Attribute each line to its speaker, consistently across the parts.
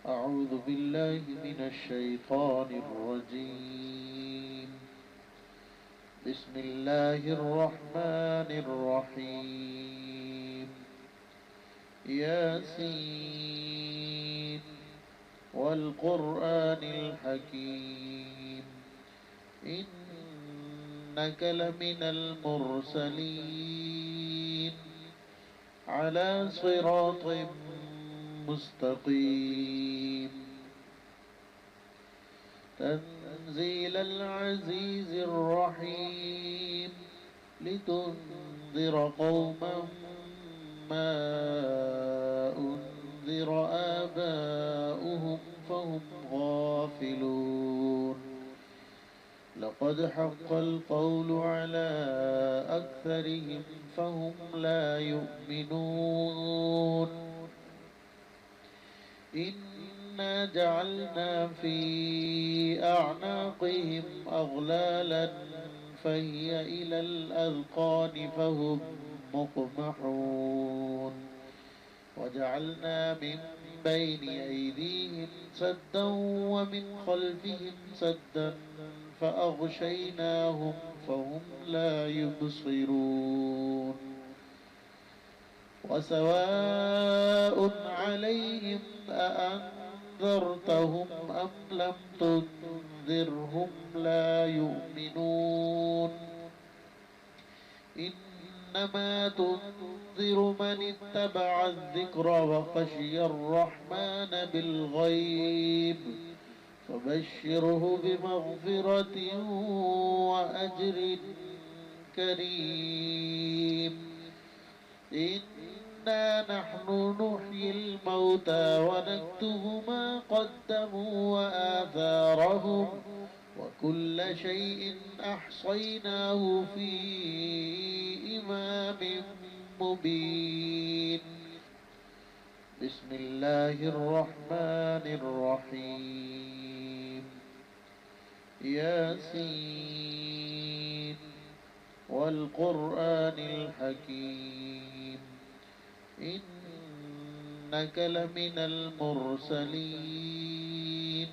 Speaker 1: أعوذ بالله من الشيطان الرجيم. بسم الله الرحمن الرحيم. ياسين والقرآن الحكيم إنك لمن المرسلين على صراط مستقيم. تنزيل العزيز الرحيم لتنذر قوما ما أنذر آباؤهم فهم غافلون. لقد حق القول على أكثرهم فهم لا يؤمنون. إنا جعلنا في أعناقهم أغلالا فهي إلى الأذقان فهم مقمحون. وجعلنا من بين أيديهم سدا ومن خلفهم سدا فأغشيناهم فهم لا يبصرون. وسواء عليهم أأنذرتهم أم لم تنذرهم لا يؤمنون. إنما تنذر من اتبع الذكر وخشي الرحمن بالغيب فبشره بمغفرة وأجر كريم. إنا نحن نحيي الموتى ونكتب ما قدموا وآثارهم وكل شيء أحصيناه في إمام مبين. بسم الله الرحمن الرحيم. ياسين والقرآن الحكيم إنك لمن المرسلين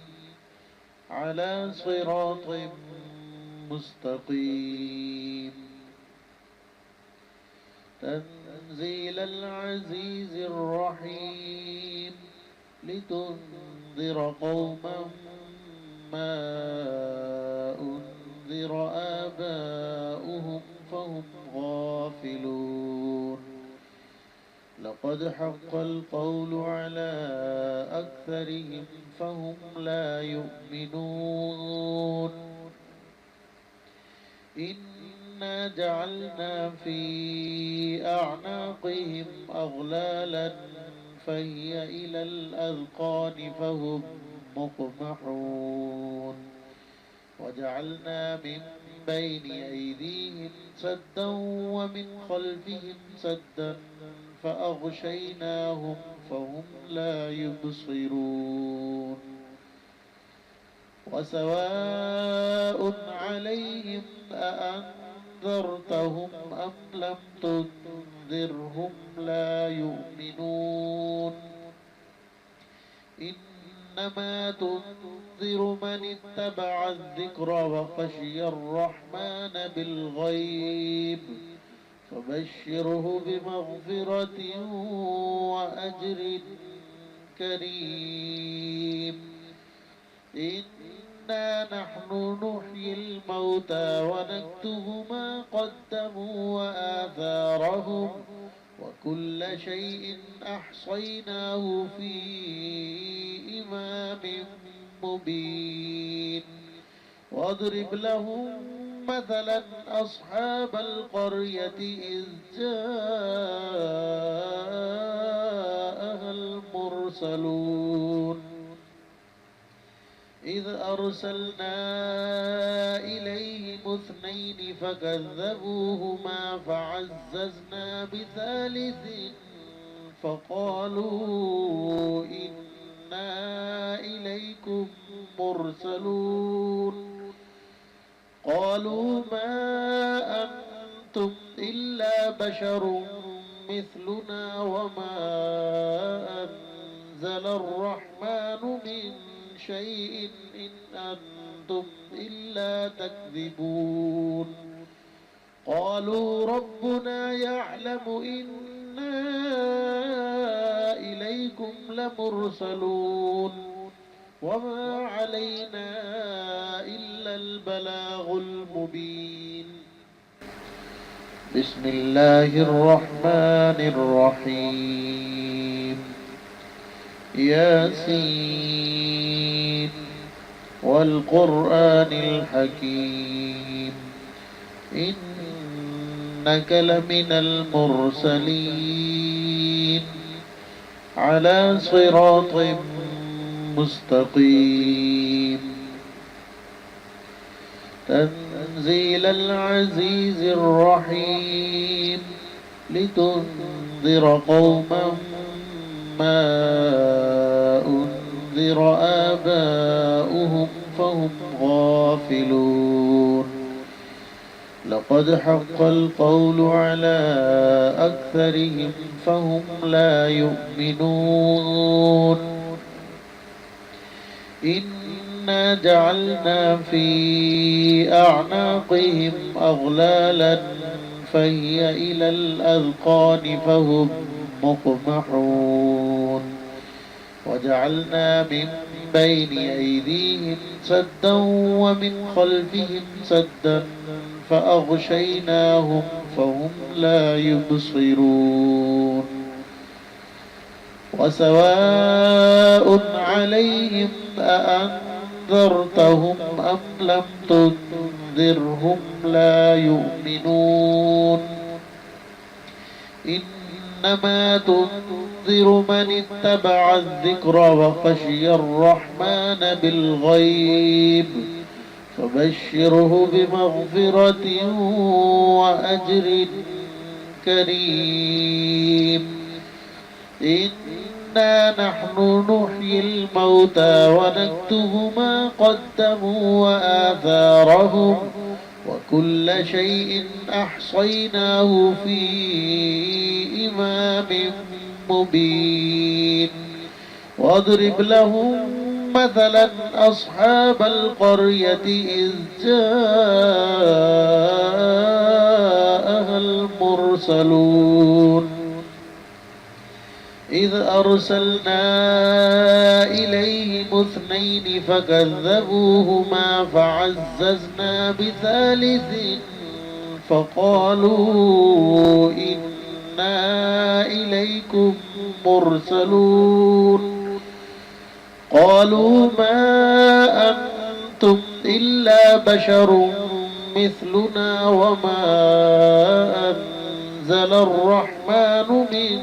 Speaker 1: على صراط مستقيم. تنزيل العزيز الرحيم لتنذر قوما ما أنذر آباؤهم فهم غافلون. لقد حق القول على أكثرهم فهم لا يؤمنون. إنا جعلنا في أعناقهم أغلالا فهي إلى الأذقان فهم مقمحون. وجعلنا من بين أيديهم سدا ومن خلفهم سدا فأغشيناهم فهم لا يبصرون. وسواء عليهم أأنذرتهم أم لم تنذرهم لا يؤمنون. إنما تنذر من اتبع الذكر وخشي الرحمن بالغيب فبشره بمغفرة وأجر كريم. إنا نحن نحيي الموتى ونكتب ما قدموا وآثارهم وكل شيء أحصيناه في إمام مبين. واضرب لهم مثلا أصحاب القرية إذ جاءها المرسلون إذ أرسلنا إليهم اثنين فكذبوهما فعززنا بثالث فقالوا إنا إليكم مرسلون. قالوا ما أنتم إلا بشر مثلنا وما أنزل أنزل الرحمن من شيء إن أنتم إلا تكذبون قالوا ربنا يعلم إنا إليكم لمرسلون وما علينا إلا البلاغ المبين بسم الله الرحمن الرحيم ياسين والقرآن الحكيم إنك لمن المرسلين على صراط مستقيم تنزيل العزيز الرحيم لتنذر قوما ما أنذر آباؤهم فهم غافلون لقد حق القول على أكثرهم فهم لا يؤمنون إنا جعلنا في أعناقهم أغلالا فهي إلى الأذقان فهم مقمحون وجعلنا من بين أيديهم سدا ومن خلفهم سدا فأغشيناهم فهم لا يبصرون وسواء عليهم أأنذرتهم أم لم تنذرهم لا يؤمنون إنما تنذر من اتبع الذكر وخشي الرحمن بالغيب فبشره بمغفرة وأجر كريم إنا نحن نحيي الموتى ونكتب ما قدموا وآثارهم وكل شيء أحصيناه في إمام مبين واضرب لهم مثلا أصحاب القرية إذ جاءها المرسلون إذ أرسلنا إليهم اثنين فكذبوهما فعززنا بثالث فقالوا إنا إليكم مرسلون قالوا ما أنتم إلا بشر مثلنا وما أنزل الرحمن من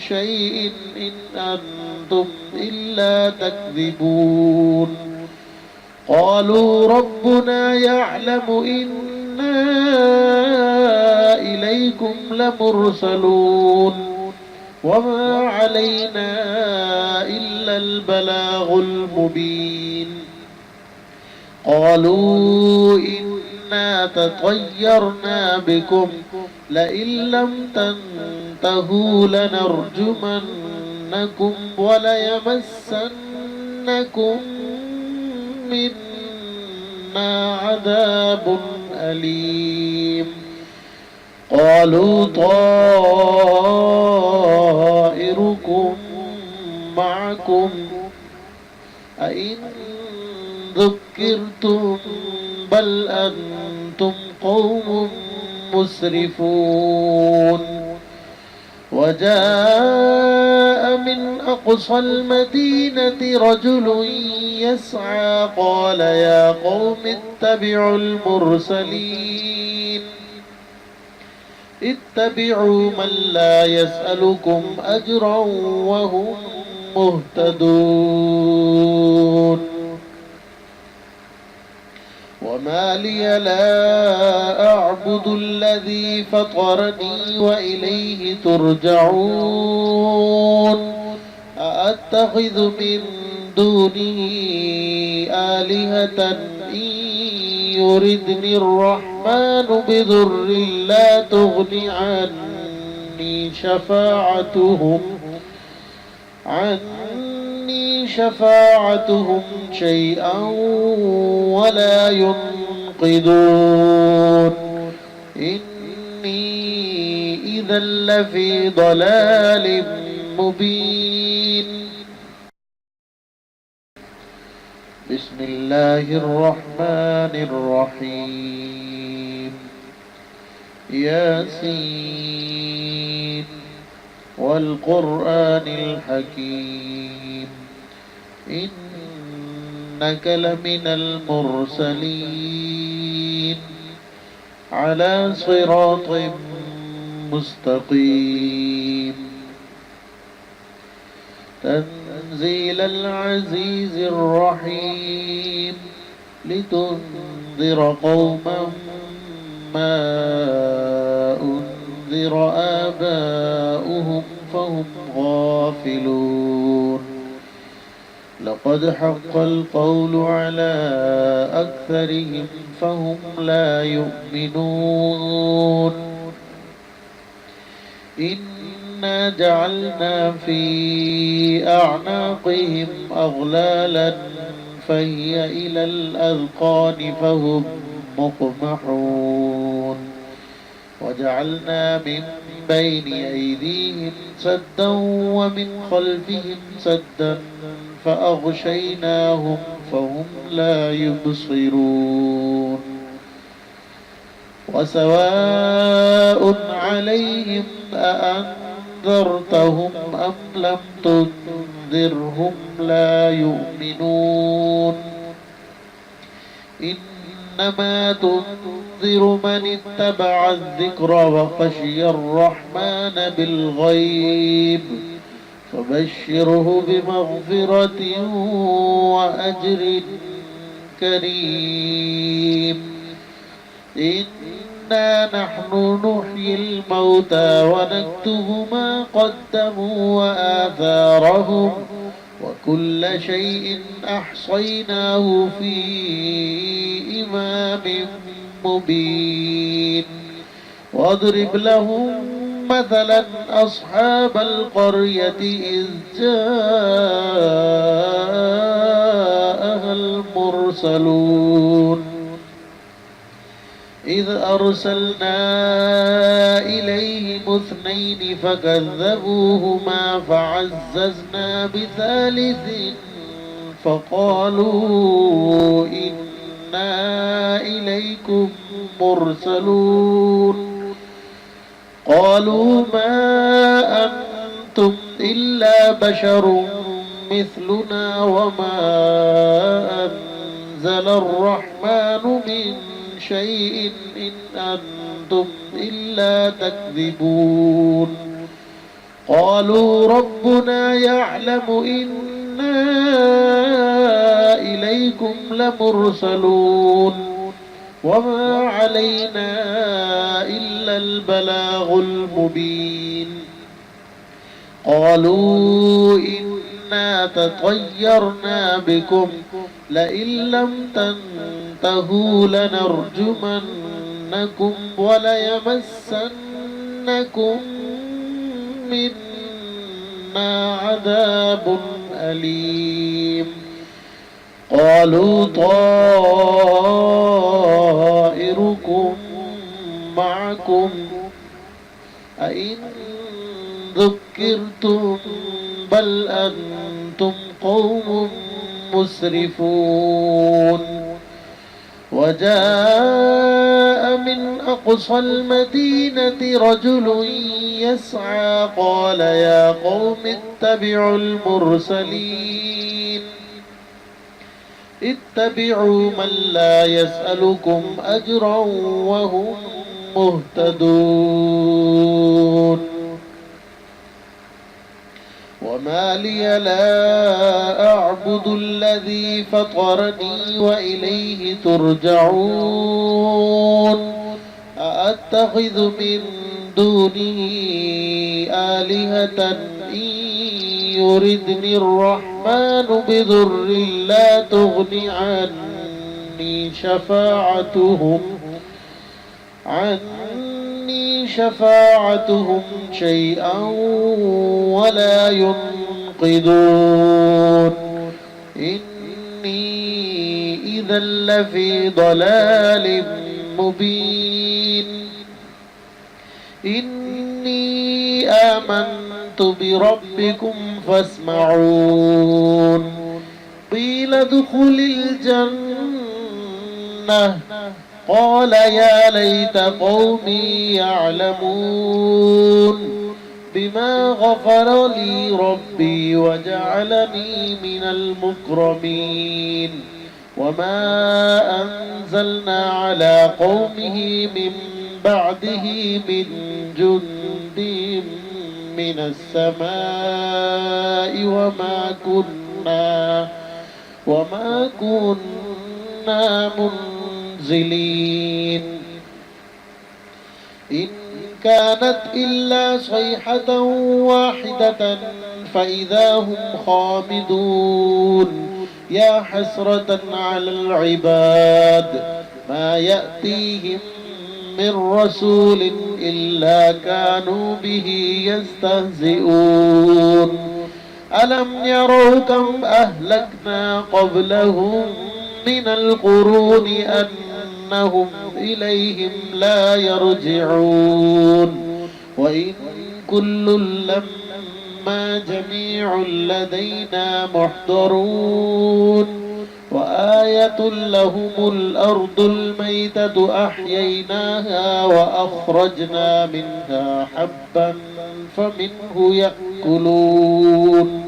Speaker 1: شيء إن أنتم إلا تكذبون قالوا ربنا يعلم إنا إليكم لمرسلون وما علينا إلا البلاغ المبين قالوا إنا تطيرنا بكم لئن لم تنتهوا لنرجمنكم وليمسنكم منا عذاب أليم قالوا طائركم معكم أئن ذكرتم بل أنتم قوم مسرفون وجاء من أقصى المدينة رجل يسعى قال يا قوم اتبعوا المرسلين اتبعوا من لا يسألكم أجرا وهم مهتدون وما لي لا أعبد الذي فطرني وإليه ترجعون أأتخذ من دونه آلهة إن يردني الرحمن بضر لا تغن عني شفاعتهم شيئا ولا ينقذون إني إذا لفي ضلال مبين بسم الله الرحمن الرحيم ياسين والقرآن الحكيم إنك لمن المرسلين على صراط مستقيم تنزيل العزيز الرحيم لتنذر قوما ما أنذر آباؤهم فهم غافلون لقد حق القول على أكثرهم فهم لا يؤمنون إنا جعلنا في أعناقهم أغلالا فهي إلى الأذقان فهم مقمحون وجعلنا من بين أيديهم سدا ومن خلفهم سدا فأغشيناهم فهم لا يبصرون وسواء عليهم أأنذرتهم أم لم تنذرهم لا يؤمنون إنما تنذر من اتبع الذكر وخشي الرحمن بالغيب فبشره بمغفرة وأجر كريم إنا نحن نحيي الموتى ونكتب ما قدموا وآثارهم وكل شيء أحصيناه في إمام مبين واضرب لهم مثلا أصحاب القرية إذ جاءها المرسلون إذ أرسلنا إليهم اثنين فكذبوهما فعززنا بثالث فقالوا إنا إليكم مرسلون قالوا ما أنتم إلا بشر مثلنا وما أنزل الرحمن من شيء إن أنتم إلا تكذبون قالوا ربنا يعلم إنا إليكم لمرسلون وما علينا إلا البلاغ المبين قالوا إنا تطيرنا بكم لئن لم تنتهوا لنرجمنكم وليمسنكم منا عذاب أليم قالوا طائركم معكم أئن ذكرتم بل أنتم قوم مسرفون وجاء من أقصى المدينة رجل يسعى قال يا قوم اتبعوا المرسلين اتبعوا من لا يسألكم أجرا وهم مهتدون وما لي لا أعبد الذي فطرني وإليه ترجعون أأتخذ من دونه آلهة إن يردني الرحمن بضر لا تغن عني شفاعتهم شيئا ولا ينقذون إني إذا لفي ضلال مبين إني آمنت بربكم فاسمعون قيل ادخل الجنة قال يا ليت قومي يعلمون بما غفر لي ربي وجعلني من المكرمين وما أنزلنا على قومه من بعده من جند من السماء وما كنا منزلين إن كانت إلا صيحة واحدة فإذا هم خامدون يا حسرة على العباد ما يأتيهم من رسول إلا كانوا به يستهزئون ألم يروا كم أهلكنا قبلهم من القرون أنهم إليهم لا يرجعون وإن كل لما جميع لدينا محضرون وآية لهم الأرض الميتة أحييناها وأخرجنا منها حبا فمنه يأكلون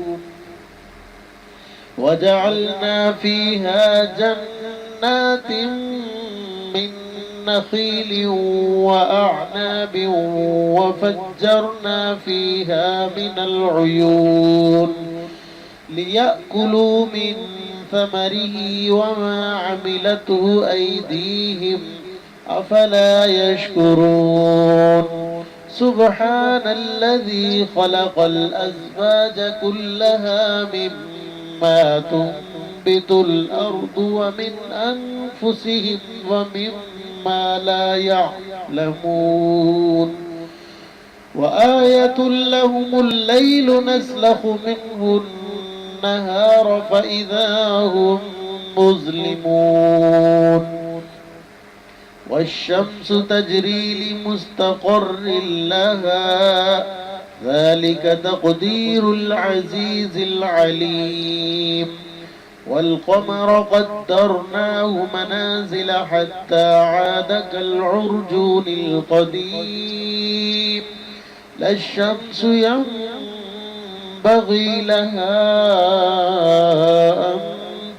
Speaker 1: وجعلنا فيها جنات من نخيل وأعناب وفجرنا فيها من العيون ليأكلوا من ثمره وما عملته أيديهم أفلا يشكرون سبحان الذي خلق الأزواج كلها مما تنبت الأرض ومن أنفسهم ومما لا يعلمون وآية لهم الليل نسلخ منه النهار فإذا هم مظلمون والشمس تجري لمستقر لها ذلك تقدير العزيز العليم والقمر قدرناه منازل حتى عاد كالعرجون القديم لا الشمس ينبغي لها أن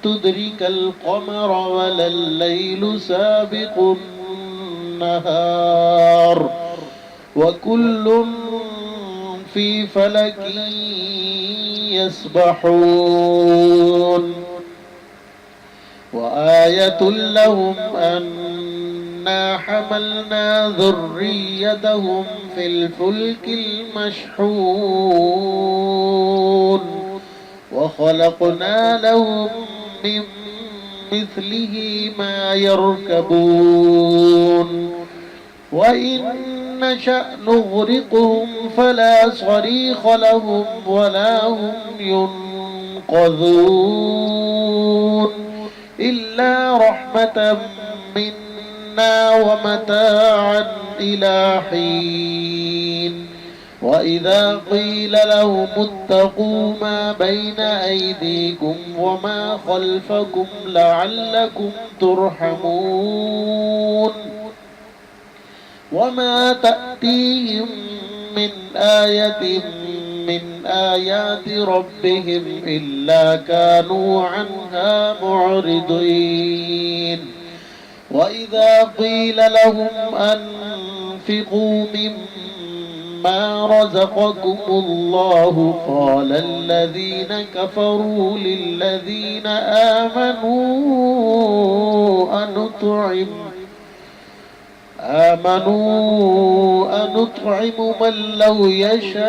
Speaker 1: تدرك القمر ولا الليل سابق النهار وكل في فلك يسبحون وآية لهم أنا حملنا ذريتهم في الفلك المشحون وخلقنا لهم من مثله ما يركبون وإن نشأ نغرقهم فلا صريخ لهم ولا هم ينقذون إلا رحمة منا ومتاعا إلى حين وإذا قيل لهم اتقوا ما بين أيديكم وما خلفكم لعلكم ترحمون وما تأتيهم من آية من آيات ربهم إلا كانوا عنها معرضين وإذا قيل لهم أنفقوا مما رزقكم الله قال الذين كفروا للذين آمنوا أنطعم من لو يشاء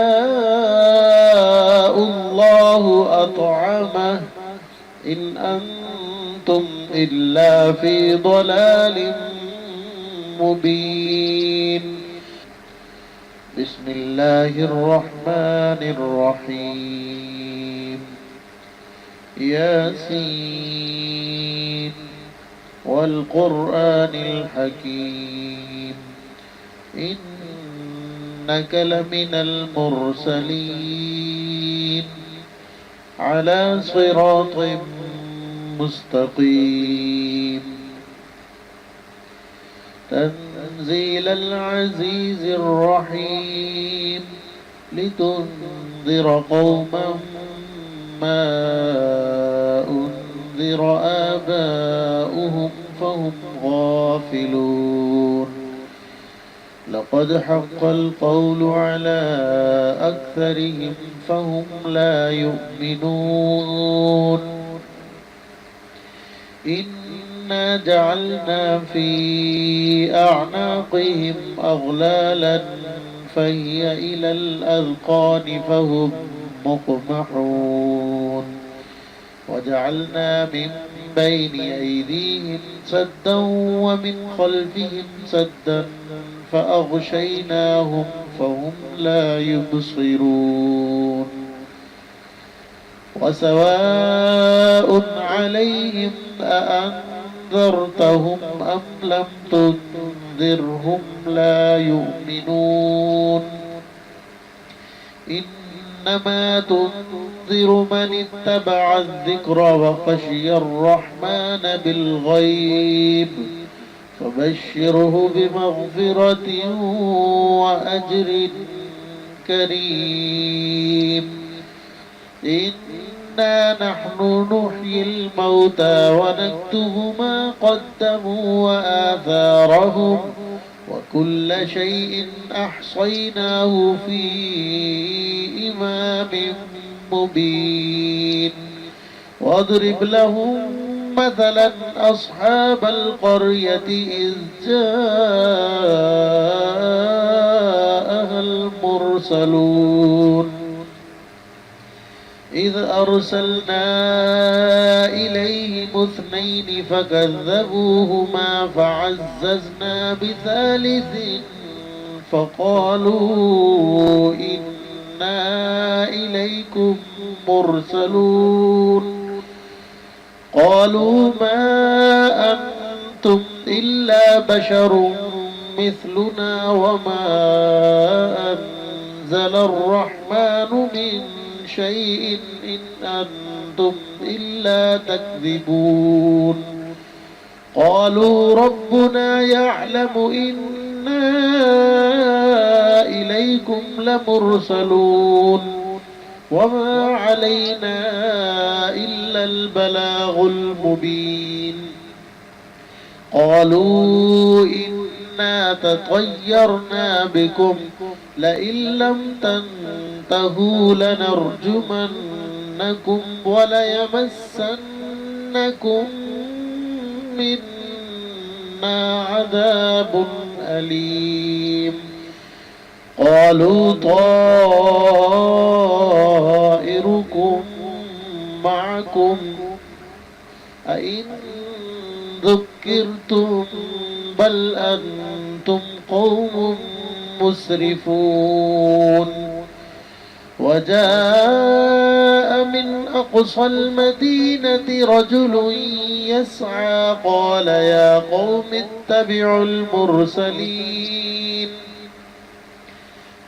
Speaker 1: الله أطعمه إن أنتم إلا في ضلال مبين بسم الله الرحمن الرحيم ياسين والقرآن الحكيم إنك لمن المرسلين على صراط مستقيم تنزيل العزيز الرحيم لتنذر قوما ما أنذر آباؤهم فهم غافلون لقد حق القول على أكثرهم فهم لا يؤمنون إنا جعلنا في أعناقهم أغلالا فهي إلى الأذقان فهم مقمحون وجعلنا من بين أيديهم سدا ومن خلفهم سدا فأغشيناهم فهم لا يبصرون وسواء عليهم أأنذرتهم أم لم تنذرهم لا يؤمنون إنما تنذر من اتبع الذكر وخشي الرحمن بالغيب فبشره بمغفرة وأجر كريم إنا نحن نحيي الموتى ونكتب ما قدموا وآثارهم وكل شيء أحصيناه في إمام مبين واضرب لهم مثلا أصحاب القرية إذ جاءها المرسلون إذ أرسلنا إليهم اثنين فكذبوهما فعززنا بثالث فقالوا إنا إليكم مرسلون قالوا ما أنتم إلا بشر مثلنا وما أنزل الرحمن من شيء إن أنتم إلا تكذبون قالوا ربنا يعلم إنا إليكم لمرسلون وما علينا إلا البلاغ المبين قالوا إنا تطيرنا بكم لئن لم تنتهوا لنرجمنكم وليمسنكم منا عذاب أليم قالوا طائركم معكم أئن ذكرتم بل أنتم قوم مسرفون وجاء من أقصى المدينة رجل يسعى قال يا قوم اتبعوا المرسلين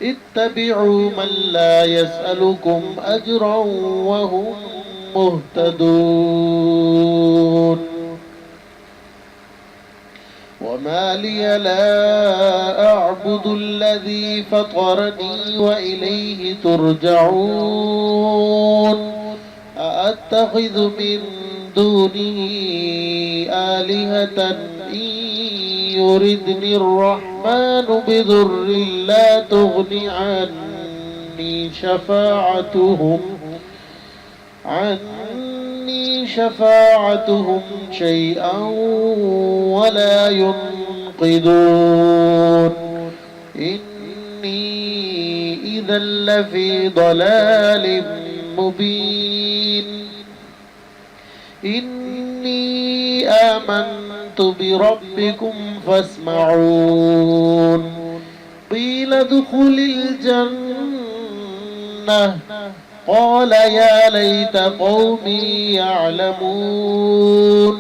Speaker 1: اتبعوا من لا يسألكم أجرا وهم مهتدون وما لي لا أعبد الذي فطرني وإليه ترجعون أأتخذ من دونه آلهة إن يردني الرحمن بضر لا تغن عني شفاعتهم شيئا ولا ينقذون إني إذا لفي ضلال مبين إني آمنت بربكم فاسمعون قيل ادخل الجنة قال يا ليت قومي يعلمون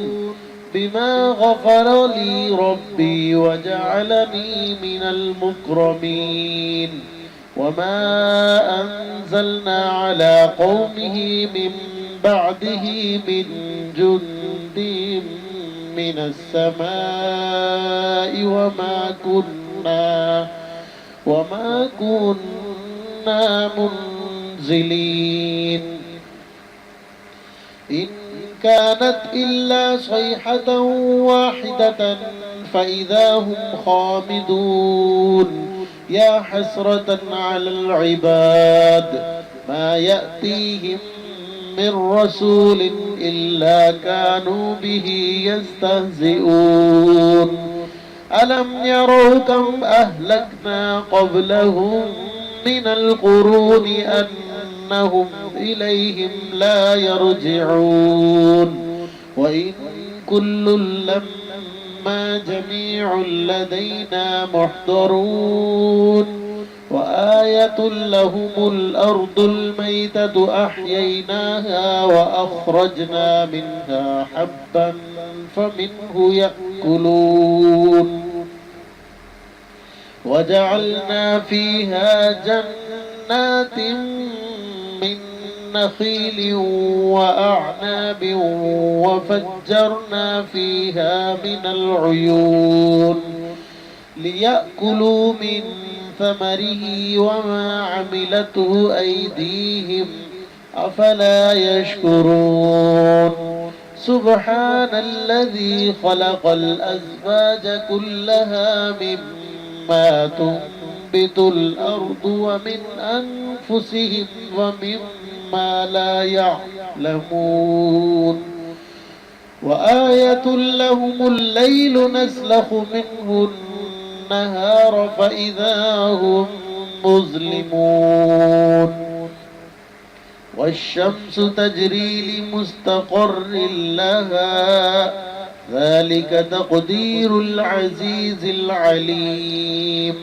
Speaker 1: بما غفر لي ربي وجعلني من المكرمين وما أنزلنا على قومه من بعده من جند من السماء وما كنا منزلين إن كانت إلا صيحة واحدة فإذا هم خامدون يا حسرة على العباد ما يأتيهم من رسول إلا كانوا به يستهزئون ألم يروا كم أهلكنا قبلهم من القرون أنهم إليهم لا يرجعون وإن كل لما جميع لدينا محضرون وآية لهم الأرض الميتة أحييناها وأخرجنا منها حبا فمنه يأكلون وجعلنا فيها جنات من نخيل وأعناب وفجرنا فيها من العيون ليأكلوا من ثمره وما عملته أيديهم أفلا يشكرون سبحان الذي خلق الأزواج كلها مما تنبت الأرض ومن أنفسهم ومما لا يعلمون وآية لهم الليل نسلخ منه النهار فإذا هم مظلمون والشمس تجري لمستقر لها ذلك تقدير العزيز العليم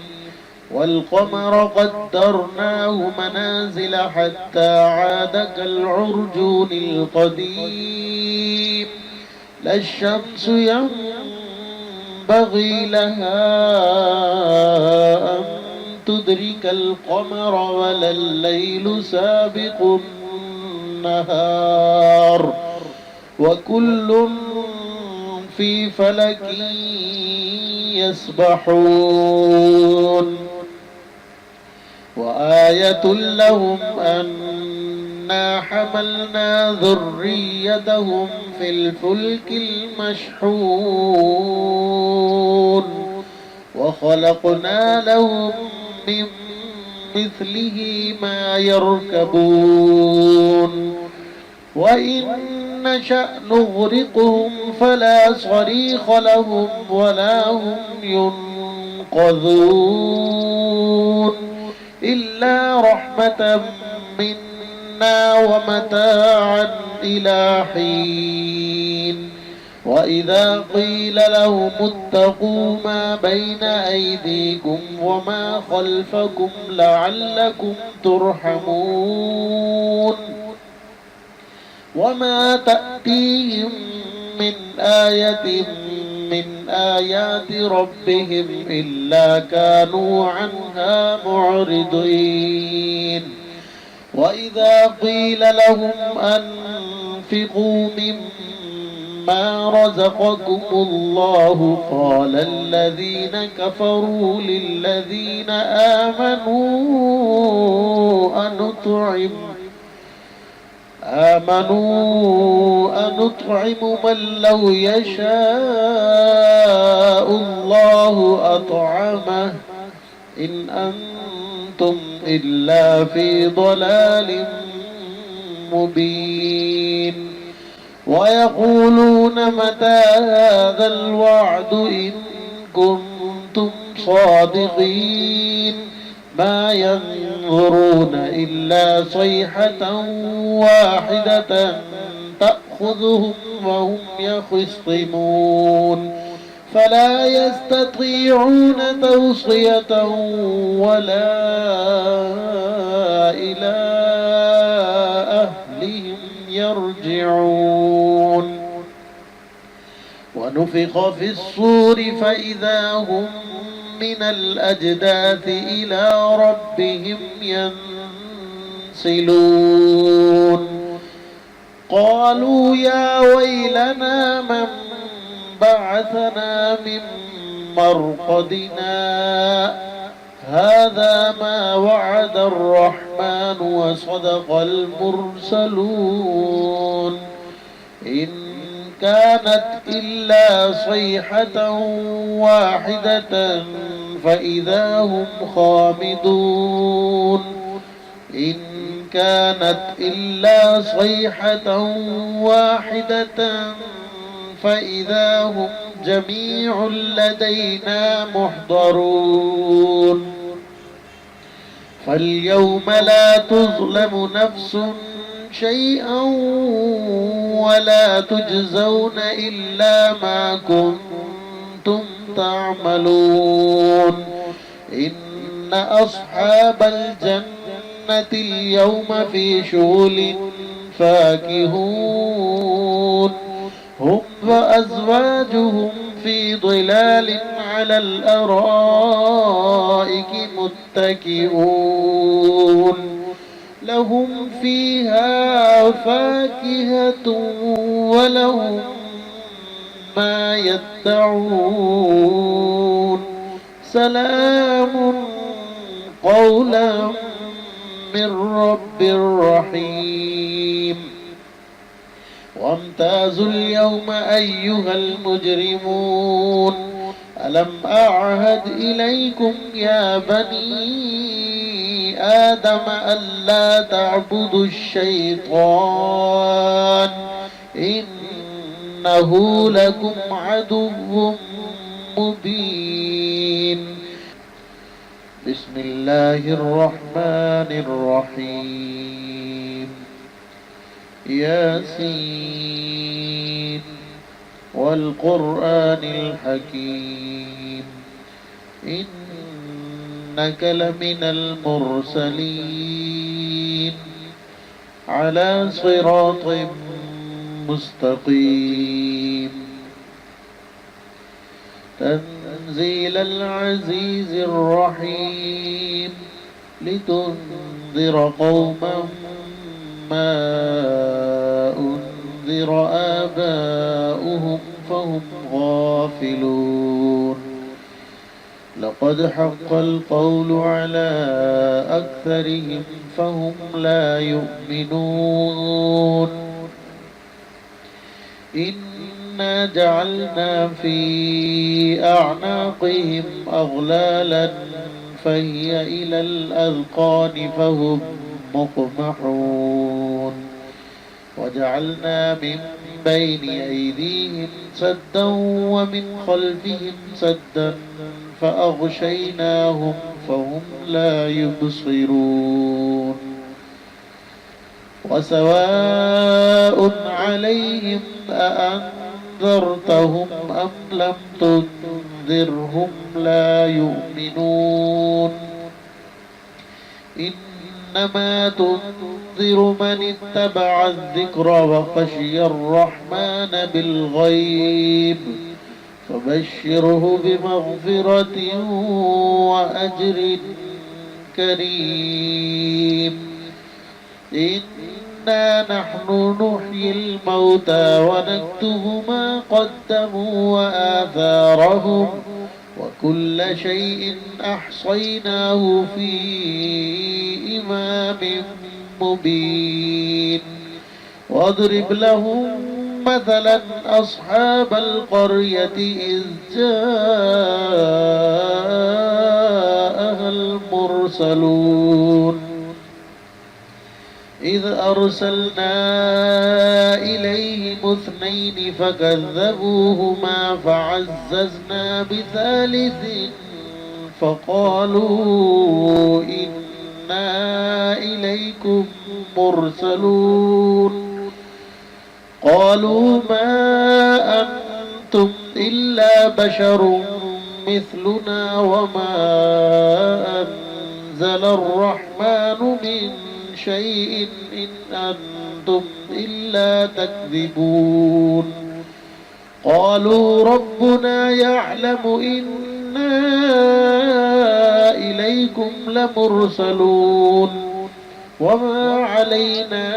Speaker 1: والقمر قدرناه منازل حتى عاد كالعرجون القديم لا الشمس ينبغي لها أن تدرك القمر ولا الليل سابق النهار وكل في فلك يسبحون وآية لهم أنا حملنا ذريتهم في الفلك المشحون وخلقنا لهم من مثله ما يركبون وإن نشأ نغرقهم فلا صريخ لهم ولا هم ينقذون إلا رحمة منا ومتاعا إلى حين وإذا قيل لهم اتقوا ما بين أيديكم وما خلفكم لعلكم ترحمون وما تأتيهم من آية من آيات ربهم إلا كانوا عنها معرضين وإذا قيل لهم أنفقوا مما رزقكم الله قال الذين كفروا للذين آمنوا أنطعم من لو يشاء الله أطعمه إن أنتم إلا في ضلال مبين ويقولون متى هذا الوعد إن كنتم صادقين ما ينظرون إلا صيحة واحدة تأخذهم وهم يخصمون فلا يستطيعون توصية ولا إلى ونفخ في الصور فإذا هم من الأجداث إلى ربهم ينسلون قالوا يا ويلنا من بعثنا من مرقدنا هذا ما وعد الرحمن وصدق المرسلون إن كانت إلا صيحة واحدة فإذا هم خامدون إن كانت إلا صيحة واحدة فإذا هم جميع لدينا محضرون فاليوم لا تظلم نفس شيئا ولا تجزون إلا ما كنتم تعملون إن أصحاب الجنة اليوم في شغل فاكهون هم وأزواجهم في ظلال على الأرائك متكئون لهم فيها فاكهة ولهم ما يدعون سلام قولا من رب رحيم وامتازوا اليوم أيها المجرمون ألم أعهد إليكم يا بني آدم ألا تعبدوا الشيطان إنه لكم عدو مبين بسم الله الرحمن الرحيم ياسين والقرآن الحكيم إنك لمن المرسلين على صراط مستقيم تنزيل العزيز الرحيم لتنذر قوما ما أنذر آباؤهم فهم غافلون لقد حق القول على أكثرهم فهم لا يؤمنون إنا جعلنا في أعناقهم أغلالا فهي إلى الأذقان فهم مقمحون وجعلنا من بين أيديهم سدا ومن خلفهم سدا فأغشيناهم فهم لا يبصرون وسواء عليهم أأنذرتهم أم لم تنذرهم لا يؤمنون إنما تنذر من اتبع الذكر وخشي الرحمن بالغيب فبشره بمغفرة وأجر كريم إنا نحن نحيي الموتى ونكتب ما قدموا وآثارهم وكل شيء أحصيناه في إمام مبين واضرب لهم مثلا أصحاب القرية إذ جاءها المرسلون إذ أرسلنا إليهم اثنين فكذبوهما فعززنا بثالث فقالوا إنا إليكم مرسلون قالوا ما أنتم إلا بشر مثلنا وما أنزل الرحمن من شيء إن أنتم إلا تكذبون قالوا ربنا يعلم إنا إليكم لمرسلون وما علينا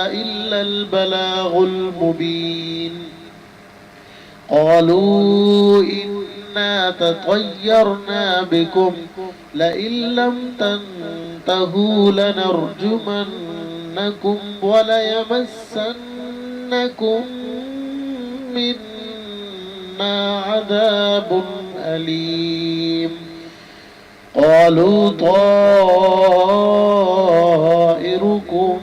Speaker 1: إلا البلاغ المبين قالوا إنا تطيرنا بكم لئن لم تنتهوا لنرجمنكم وليمسنكم منا عذاب أليم قالوا طائركم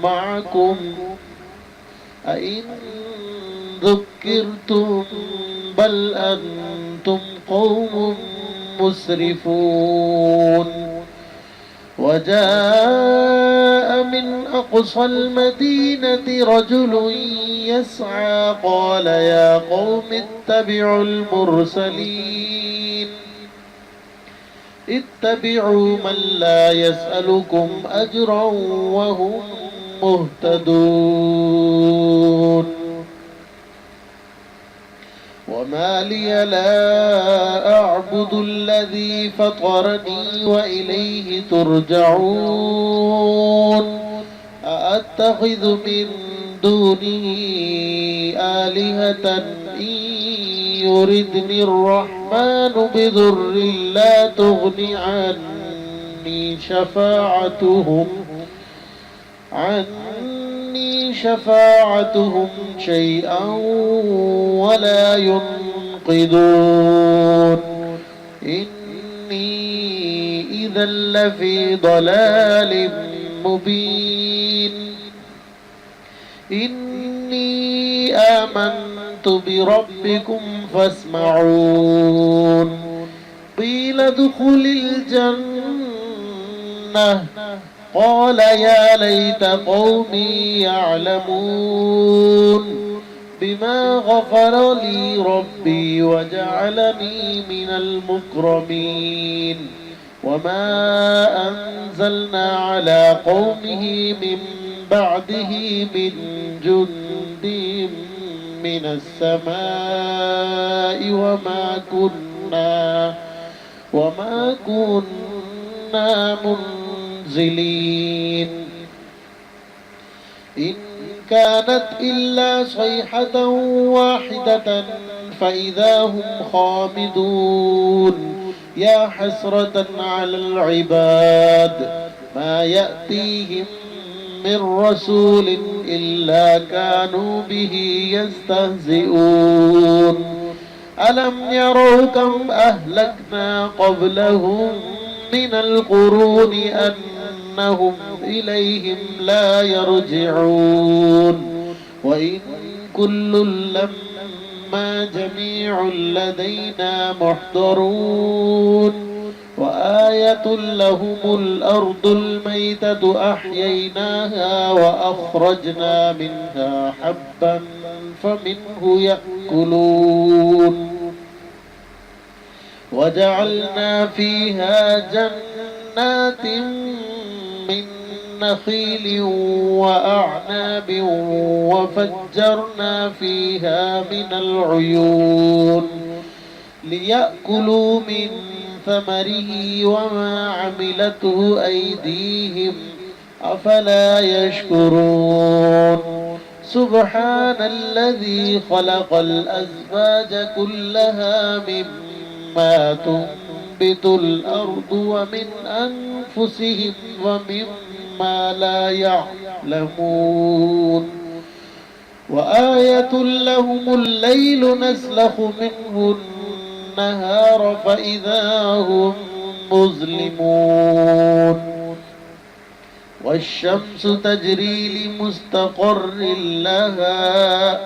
Speaker 1: معكم أئن ذكرتم بل أنتم قوم مسرفون وجاء من أقصى المدينة رجل يسعى قال يا قوم اتبعوا المرسلين اتبعوا من لا يسألكم أجرا وهم مهتدون وما لي لا أعبد الذي فطرني وإليه ترجعون أأتخذ من دونه آلهة إن يردني الرحمن بضر لا تغن عني شفاعتهم شيئا ولا ينقذون إني إذا لفي ضلال مبين إني آمنت بربكم فاسمعون قيل ادخل الجنة قال يا ليت قومي يعلمون بما غفر لي ربي وجعلني من المكرمين وما أنزلنا على قومه من بعده من جند من السماء وما كنا منزلين إن كانت إلا صيحة واحدة فإذا هم خامدون يا حسرة على العباد ما يأتيهم من رسول إلا كانوا به يستهزئون ألم يروا كم أهلكنا قبلهم من القرون أنهم إليهم لا يرجعون وإن كل لما جميع لدينا محضرون وآية لهم الأرض الميتة أحييناها وأخرجنا منها حبا فمنه يأكلون وجعلنا فيها جنات من نخيل وأعناب وفجرنا فيها من العيون ليأكلوا من ثمره وما عملته أيديهم أفلا يشكرون سبحان الذي خلق الأزواج كلها مما تنبت الأرض ومن أنفسهم ومما لا يعلمون وآية لهم الليل نسلخ منه النهار فإذا هم مظلمون والشمس تجري لمستقر لها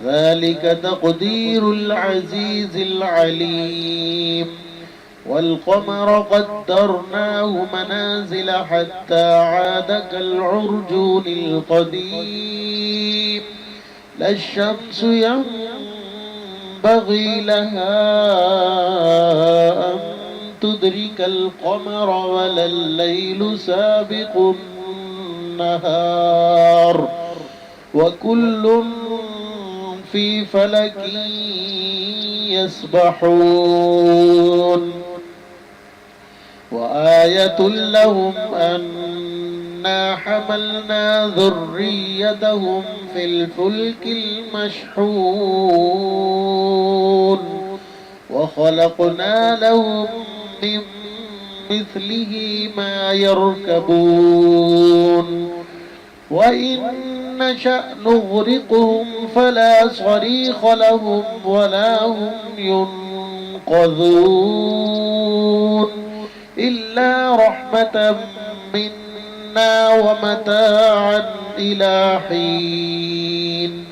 Speaker 1: ذلك تقدير العزيز العليم والقمر قدرناه منازل حتى عاد كالعرجون القديم لا الشمس ينبغي لها أن تدرك القمر ولا الليل سابق النهار وكل في فلك يسبحون وآية لهم أنا حملنا ذريتهم في الفلك المشحون وخلقنا لهم من مثله ما يركبون وإن نشأ نغرقهم فلا صريخ لهم ولا هم ينقذون إلا رحمة منا ومتاعا إلى حين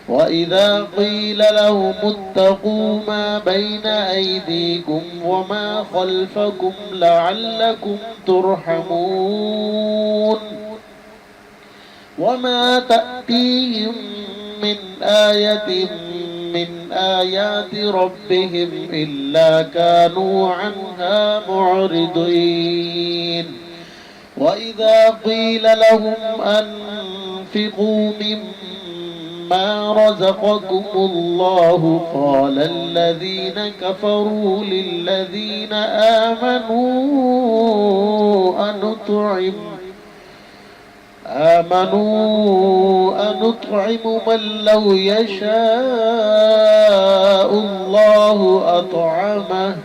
Speaker 1: وإذا قيل لهم اتقوا ما بين أيديكم وما خلفكم لعلكم ترحمون وما تأتيهم من آية من آيات ربهم إلا كانوا عنها معرضين وإذا قيل لهم أنفقوا مما رزقكم الله قال الذين كفروا للذين أنطعم من لو يشاء الله أطعمه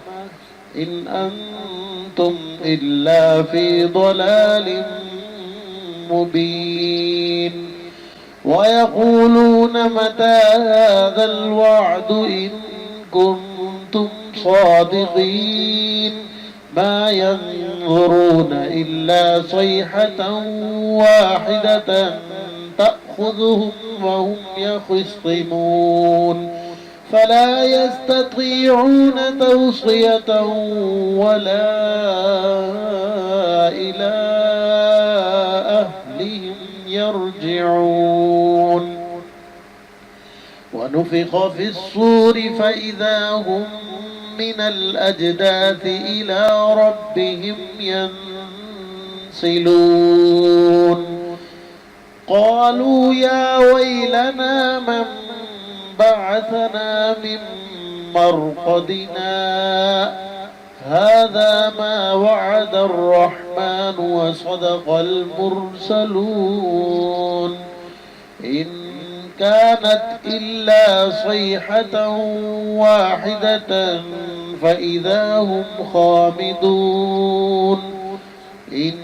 Speaker 1: إن أنتم إلا في ضلال مبين ويقولون متى هذا الوعد إن كنتم صادقين ما ينظرون إلا صيحة واحدة تأخذهم وهم يخصمون فلا يستطيعون توصية ولا إلى أهلهم يرجعون ونفخ في الصور فإذا هم من الأجداث إلى ربهم ينسلون قالوا يا ويلنا من بعثنا من مرقدنا هذا ما وعد الرحمن وصدق المرسلون إن كانت إلا صيحة واحدة فإذا هم خامدون إن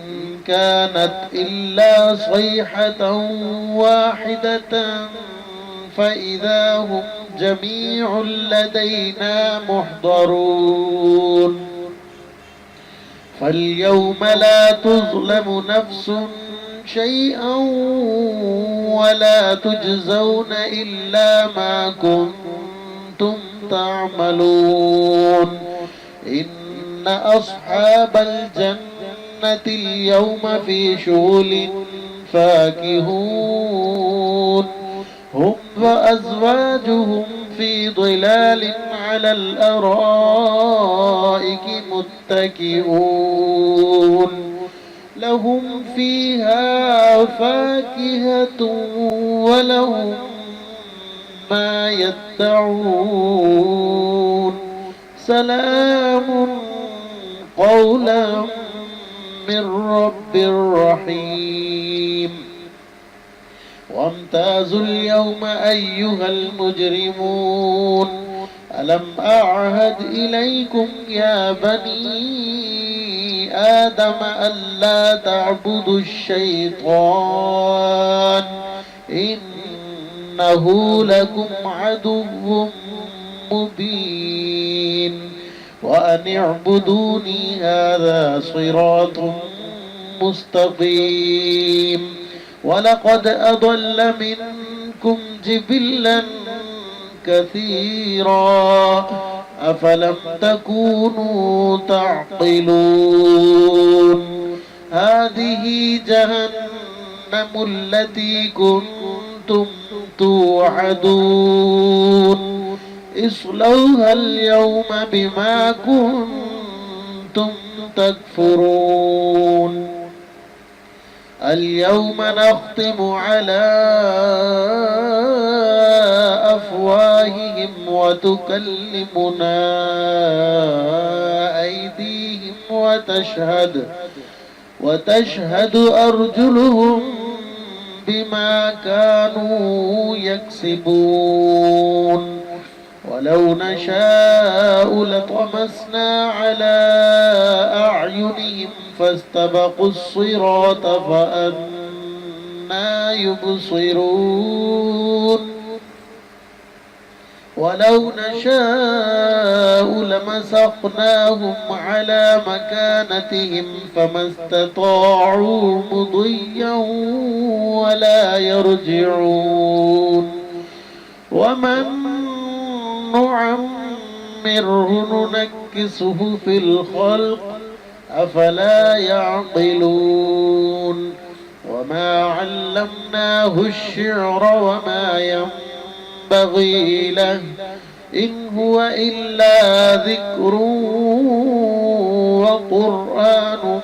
Speaker 1: كانت إلا صيحة واحدة فإذا هم جميع لدينا محضرون فاليوم لا تظلم نفس شيئا ولا تجزون إلا ما كنتم تعملون إن أصحاب الجنة اليوم في شغل فاكهون هم وأزواجهم في ظلال على الأرائك متكئون لهم فيها فاكهة ولهم ما يدعون سلام قولا من رب رحيم وامتازوا اليوم أيها المجرمون ألم أعهد إليكم يا بني آدم ألا تعبدوا الشيطان إنه لكم عدو مبين وأن اعبدوني هذا صراط مستقيم ولقد أضل منكم جبلا كثيرا أفلم تكونوا تعقلون هذه جهنم التي كنتم توعدون اصلوها اليوم بما كنتم تكفرون اليوم نختم على بأفواههم وتكلمنا أيديهم وتشهد أرجلهم بما كانوا يكسبون ولو نشاء لطمسنا على أعينهم فاستبقوا الصراط فأنى يبصرون ولو نشاء لمسخناهم على مكانتهم فما استطاعوا مضيا ولا يرجعون ومن نعمره ننكسه في الخلق أفلا يعقلون وما علمناه الشعر وما ينبغي له إن هو إلا ذكر وقرآن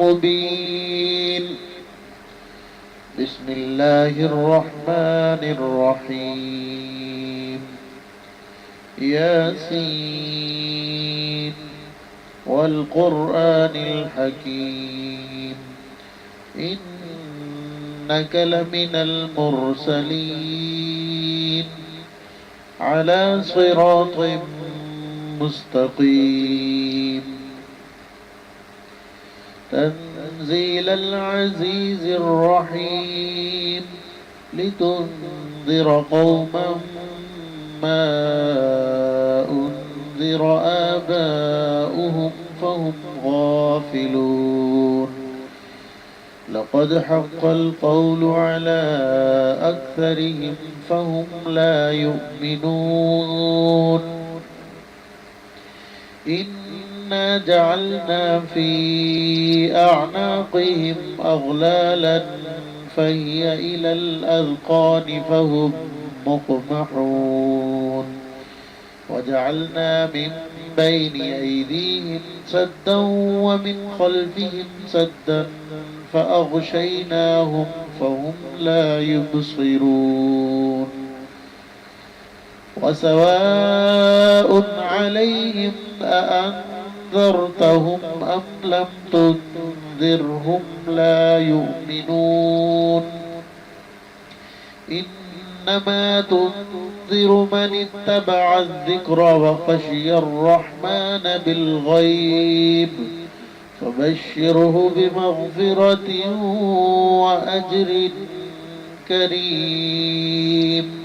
Speaker 1: مبين بسم الله الرحمن الرحيم ياسين والقرآن الحكيم إنك لمن المرسلين على صراط مستقيم تنزيل العزيز الرحيم لتنذر قوما ما أنذر آباؤهم فهم غافلون لقد حق القول على أكثرهم فهم لا يؤمنون إنا جعلنا في أعناقهم أغلالا فهي إلى الأذقان فهم مقمحون وجعلنا من بين أيديهم سدا ومن خلفهم سدا فأغشيناهم فهم لا يبصرون وسواء عليهم أأنذرتهم أم لم تنذرهم لا يؤمنون إنما تنذر من اتبع الذكر وخشي الرحمن بالغيب فبشره بمغفرة وأجر كريم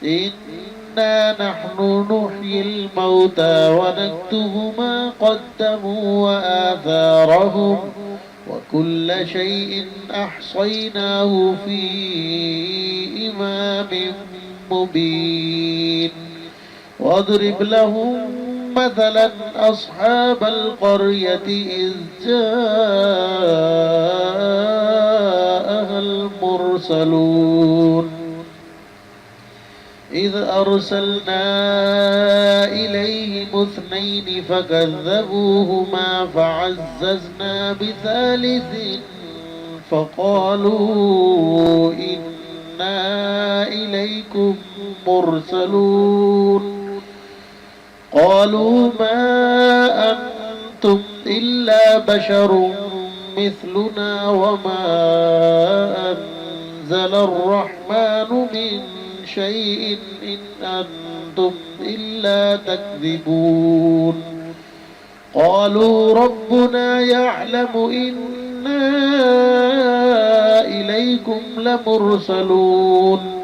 Speaker 1: إنا نحن نحيي الموتى ونكتب ما قدموا وآثارهم وكل شيء أحصيناه في إمام مبين واضرب لهم مثلا أصحاب القرية إذ جاءها المرسلون إذ أرسلنا إليهم اثنين فكذبوهما فعززنا بثالث فقالوا إنا إليكم مرسلون قالوا ما أنتم إلا بشر مثلنا وما أنزل الرحمن من شيء إن أنتم إلا تكذبون قالوا ربنا يعلم إنا إليكم لمرسلون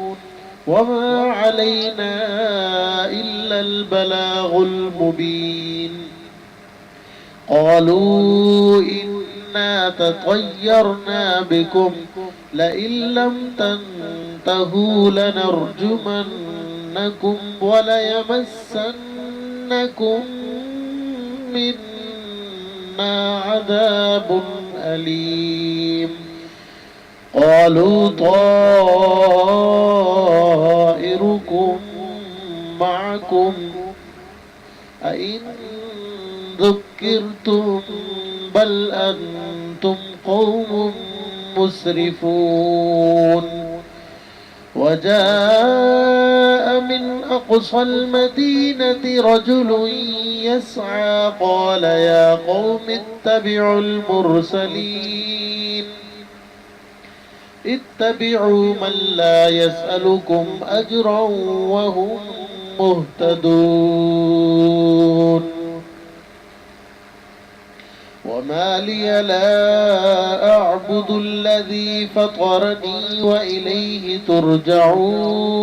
Speaker 1: وما علينا إلا البلاغ المبين قالوا إنا تطيرنا بكم لئن لم تنتهوا لنرجمنكم وليمسنكم منا عذاب أليم قالوا طائركم معكم أئن ذكرتم بل أنتم قوم مسرفون وجاء من أقصى المدينة رجل يسعى قال يا قوم اتبعوا المرسلين اتبعوا من لا يسألكم أجرا وهم مهتدون وما لي لا أعبد الذي فطرني وإليه ترجعون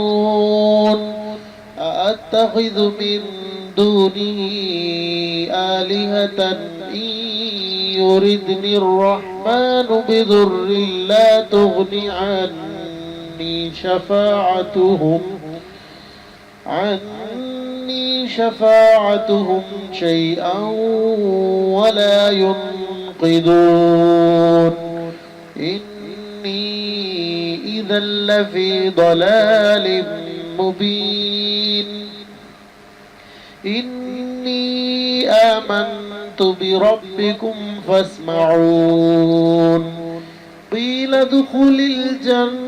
Speaker 1: أأتخذ من دونه آلهة إن يردني الرحمن بضر لا تغن عني شفاعتهم شيئا ولا ينقذون إني إذا لفي ضلال مبين إني آمنت بربكم فاسمعون قيل ادخل الجنة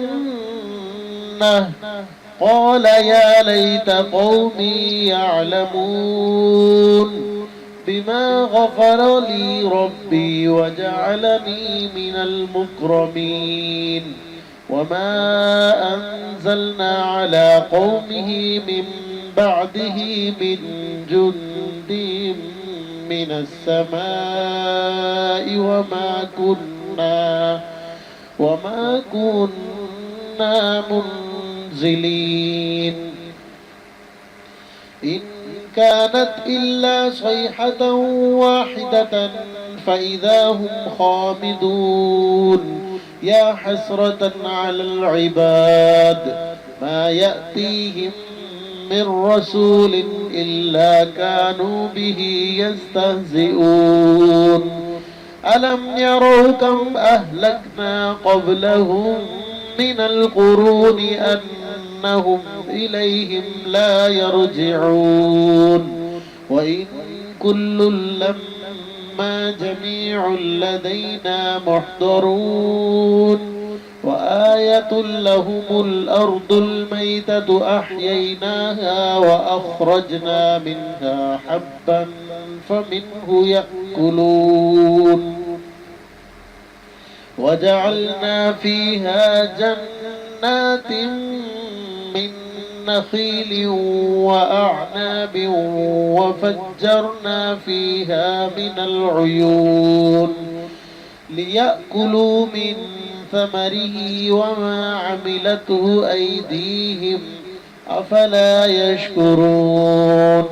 Speaker 1: قال يا ليت قومي يعلمون بما غفر لي ربي وجعلني من المكرمين وما أنزلنا على قومه من بعده من جند من السماء وما كنا منزلين إن كانت إلا صيحة واحدة فإذا هم خامدون يا حسرة على العباد ما يأتيهم من رسول إلا كانوا به يستهزئون ألم يروا كم أهلكنا قبلهم من القرون أنهم إليهم لا يرجعون وإن كل لما جميع لدينا محضرون وآية لهم الأرض الميتة أحييناها وأخرجنا منها حبا فمنه يأكلون وجعلنا فيها جنات من نخيل وأعناب وفجرنا فيها من العيون ليأكلوا من ثمره وما عملته أيديهم أفلا يشكرون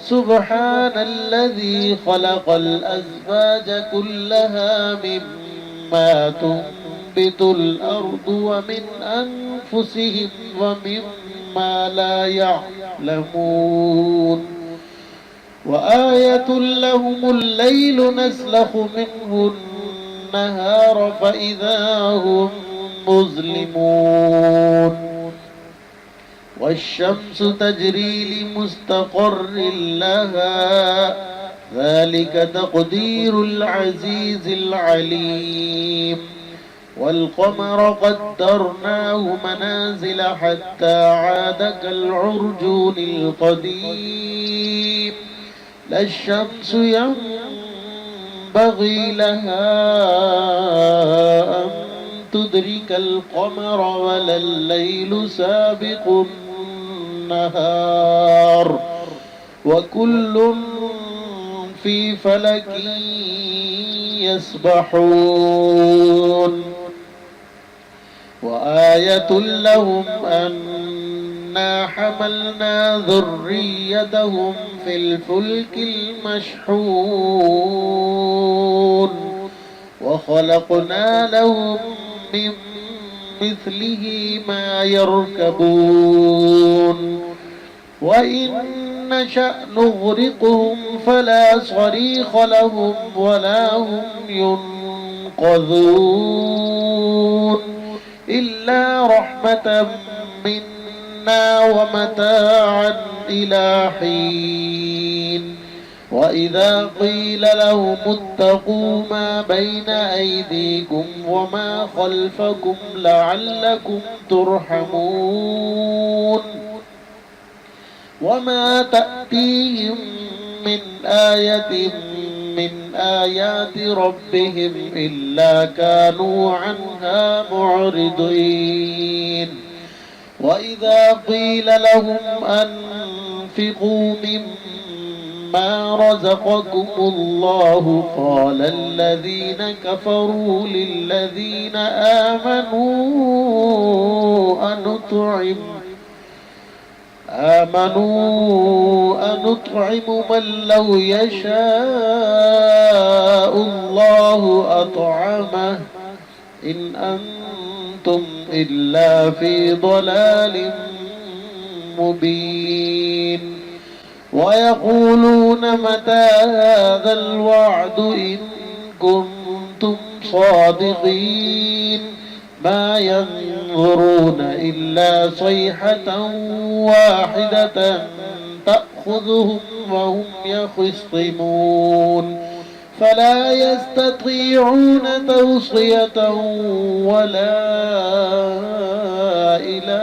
Speaker 1: سبحان الذي خلق الأزواج كلها مما تنبت الأرض ومن أنفسهم ومما لا يعلمون وآية لهم الليل نسلخ منه النهار فإذا هم مظلمون والشمس تجري لمستقر لها ذلك تقدير العزيز العليم والقمر قدرناه منازل حتى عاد كالعرجون القديم لا الشمس ينبغي لها أن تدرك القمر ولا الليل سابق النهار وكل في فلك يسبحون وآية لهم أنا حملنا ذريتهم في الفلك المشحون وخلقنا لهم من مثله ما يركبون وإن نشأ نغرقهم فلا صريخ لهم ولا هم ينقذون إلا رحمة منا ومتاعا إلى حين وإذا قيل لهم اتقوا ما بين أيديكم وما خلفكم لعلكم ترحمون وما تأتيهم من آية من آيات ربهم إلا كانوا عنها معرضين وإذا قيل لهم أنفقوا مما رزقكم الله قال الذين كفروا للذين أنطعم من لو يشاء الله أطعمه إن أنتم إلا في ضلال مبين ويقولون متى هذا الوعد إن كنتم صادقين ما ينظرون إلا صيحة واحدة تأخذهم وهم يخصمون فلا يستطيعون توصية ولا إلى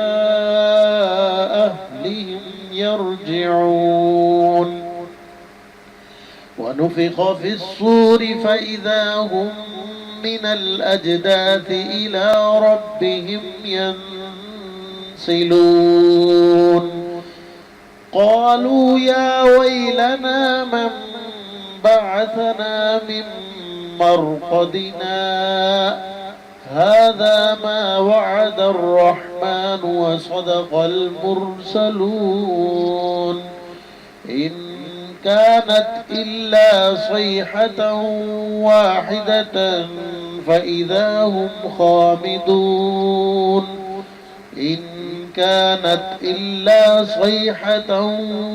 Speaker 1: أهلهم يرجعون ونفخ في الصور فإذا هم من الأجداث إلى ربهم ينسلون قالوا يا ويلنا من بعثنا من مرقدنا هذا ما وعد الرحمن وصدق المرسلون إن كانت إلا صيحة واحدة فإذا هم خامدون إن كانت إلا صيحة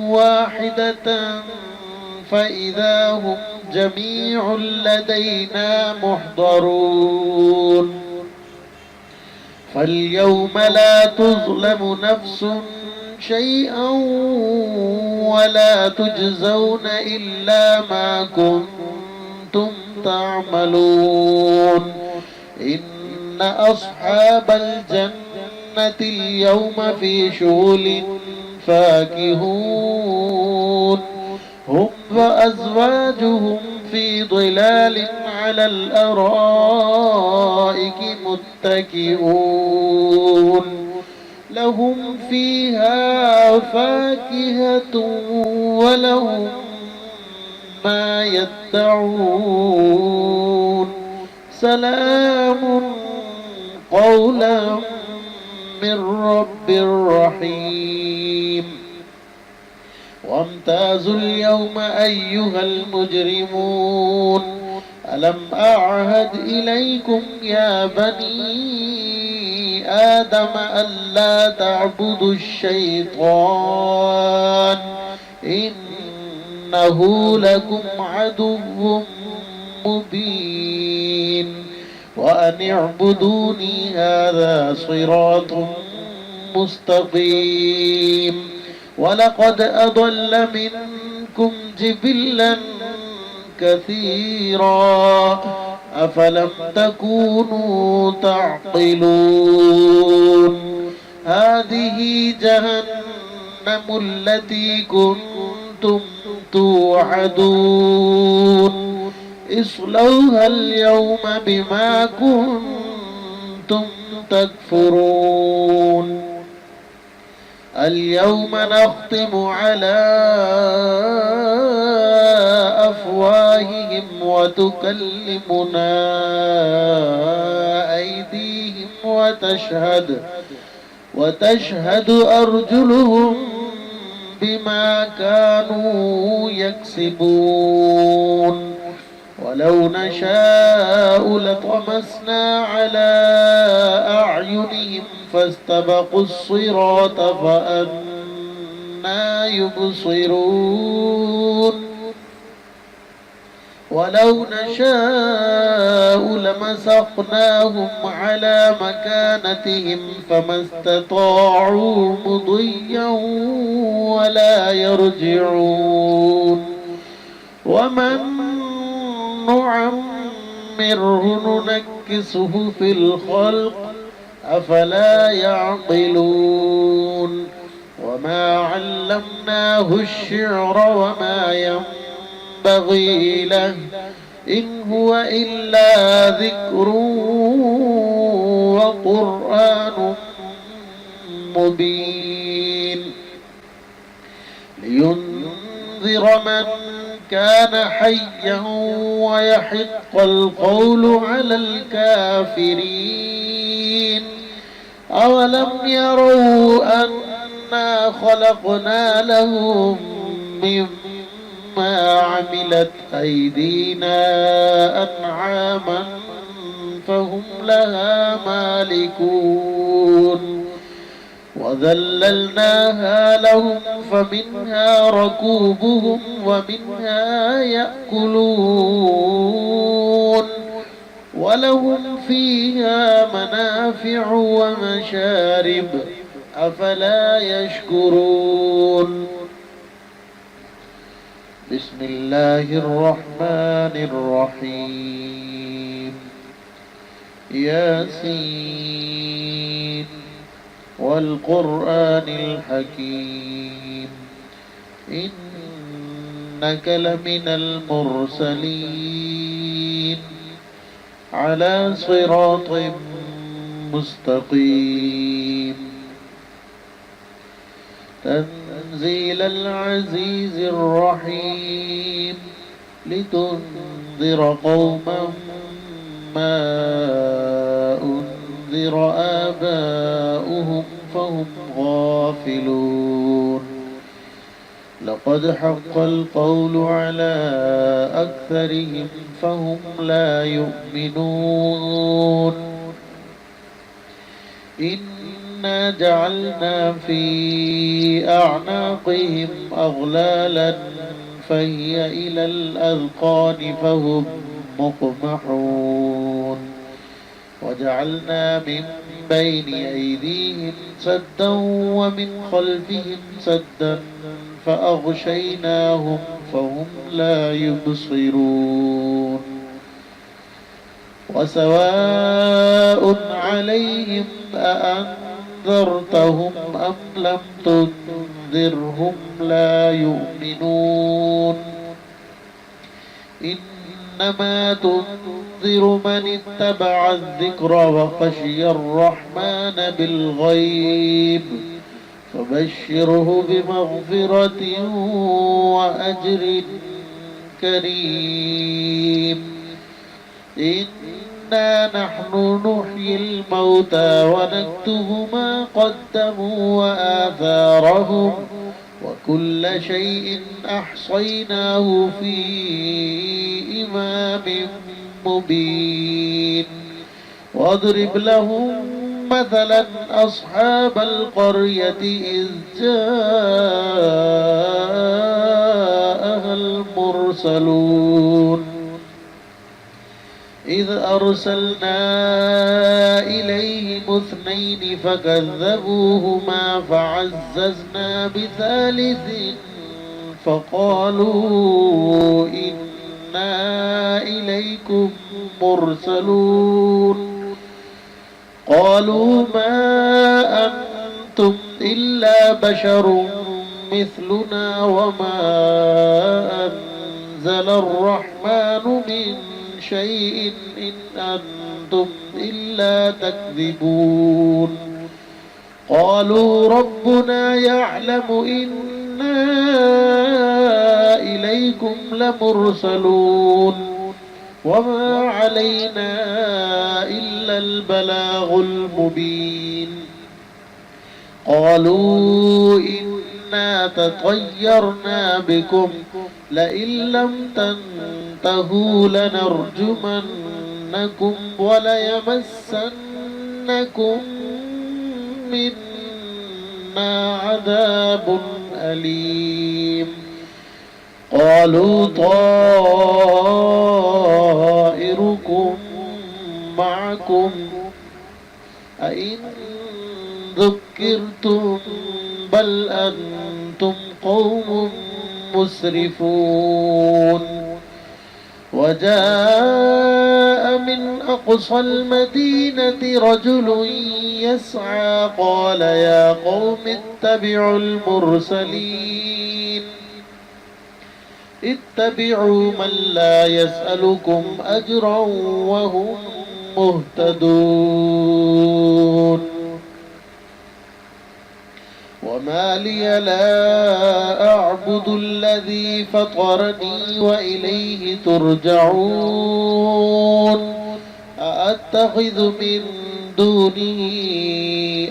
Speaker 1: واحدة فإذا هم جميع لدينا محضرون فاليوم لا تظلم نفس شيئا ولا تجزون إلا ما كنتم تعملون إن أصحاب الجنة اليوم في شغل فاكهون هم وأزواجهم في ظلال على الأرائك متكئون لهم فيها فاكهة ولهم ما يدعون سلام قولا من رب رحيم وامتازوا اليوم أيها المجرمون ألم أعهد إليكم يا بني آدم ألا تعبدوا الشيطان إنه لكم عدو مبين وأن اعبدوني هذا صراط مستقيم ولقد أضل منكم جبلا كثيرا أفلم تكونوا تعقلون هذه جهنم التي كنتم توعدون اصلوها اليوم بما كنتم تكفرون اليوم نختم على أفواههم وتكلمنا أيديهم وتشهد أرجلهم بما كانوا يكسبون ولو نشاء لطمسنا على أعينهم فاستبقوا الصراط فأنى يبصرون ولو نشاء لمسخناهم على مكانتهم فما استطاعوا مضيا ولا يرجعون ومن نعمره ننكسه في الخلق أفلا يعقلون وما علمناه الشعر وما ينبغي له إن هو إلا ذكر وقرآن مبين لينذر من كان حيا ويحق القول على الكافرين أولم يروا أنا خلقنا لهم مما عملت أيدينا أنعاما فهم لها مالكون وذللناها لهم فمنها ركوبهم ومنها يأكلون ولهم فيها منافع ومشارب أفلا يشكرون بسم الله الرحمن الرحيم ياسين والقرآن الحكيم إنك لمن المرسلين على صراط مستقيم تنزيل العزيز الرحيم لتنذر قوما ما أنذر آباؤهم فهم غافلون لقد حق القول على أكثرهم فهم لا يؤمنون إنا جعلنا في أعناقهم أغلالا فهي إلى الأذقان فهم مقمحون وجعلنا من بين أيديهم سدا ومن خلفهم سدا فأغشيناهم فهم لا يبصرون وسواء عليهم أأنذرتهم أم لم تنذرهم لا يؤمنون إنما تنذر من اتبع الذكر وخشي الرحمن بالغيب فبشره بمغفرة وأجر كريم إنا نحن نحيي الموتى ونكتب ما قدموا وآثارهم وكل شيء أحصيناه في إمام مبين واضرب لهم مثلا أصحاب القرية إذ جاءها المرسلون إذ أرسلنا إليهم اثنين فكذبوهما فعززنا بثالث فقالوا إنا إليكم مرسلون قالوا ما أنتم إلا بشر مثلنا وما أنزل الرحمن من شيء إن أنتم إلا تكذبون قالوا ربنا يعلم إنا إليكم لمرسلون وما علينا إلا البلاغ المبين قالوا إنا تطيرنا بكم لئن لم تنتهوا لنرجمنكم وليمسنكم منا عذاب أليم قالوا طائركم معكم أئن ذكرتم بل أنتم قوم مسرفون وجاء من أقصى المدينة رجل يسعى قال يا قوم اتبعوا المرسلين اتبعوا من لا يسألكم أجرا وهم مهتدون وما لي لا أعبد الذي فطرني وإليه ترجعون أأتخذ من دونه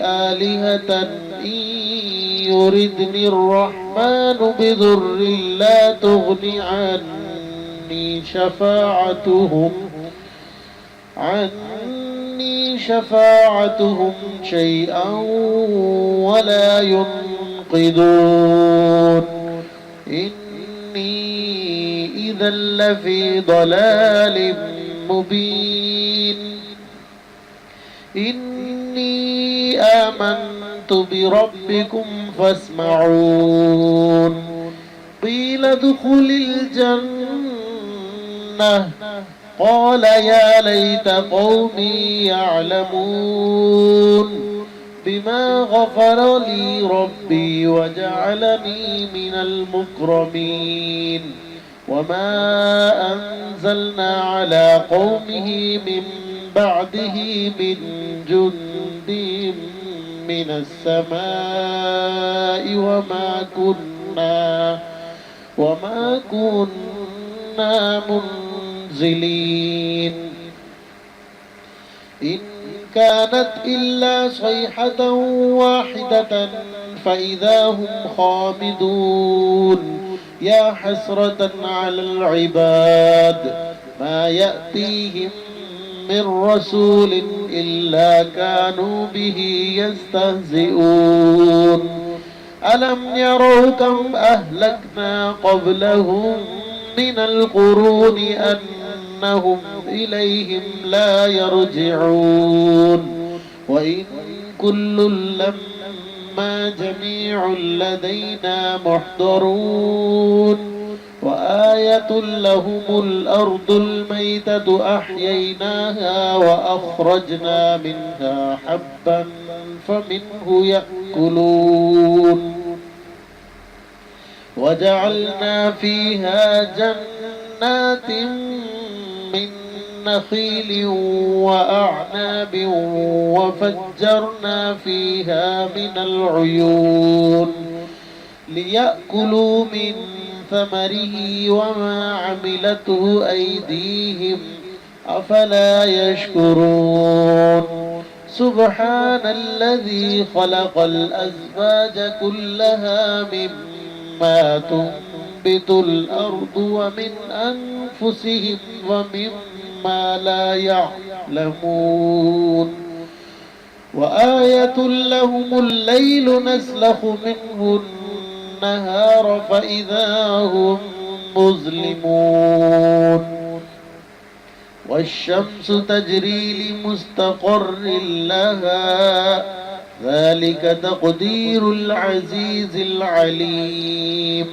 Speaker 1: آلهة إن يردني الرحمن بضر لا تغن عني شفاعتهم شيئا ولا ينقذون إني إذا لفي ضلال مبين إني آمنت بربكم فاسمعون قيل ادخل الجنة قال يا ليت قومي يعلمون بما غفر لي ربي وجعلني من المكرمين وما أنزلنا على قومه من بعده من جند من السماء وما كنا منزلين إن كانت إلا صيحة واحدة فإذا هم خامدون يا حسرة على العباد ما يأتيهم من رسول إلا كانوا به يستهزئون ألم يروا كم أهلكنا قبلهم من القرون أنهم إليهم لا يرجعون وإن كل لما جميع لدينا محضرون وآية لهم الأرض الميتة أحييناها وأخرجنا منها حبا فمنه يأكلون وجعلنا فيها جنات من نخيل وأعناب وفجرنا فيها من العيون ليأكلوا من ثمره وما عملته أيديهم أفلا يشكرون سبحان الذي خلق الأزواج كلها مما تنبت الأرض ومن أنفسهم ومما لا يعلمون وآية لهم الليل نسلخ منه النهار فإذا هم مظلمون والشمس تجري لمستقر لها ذلك تقدير العزيز العليم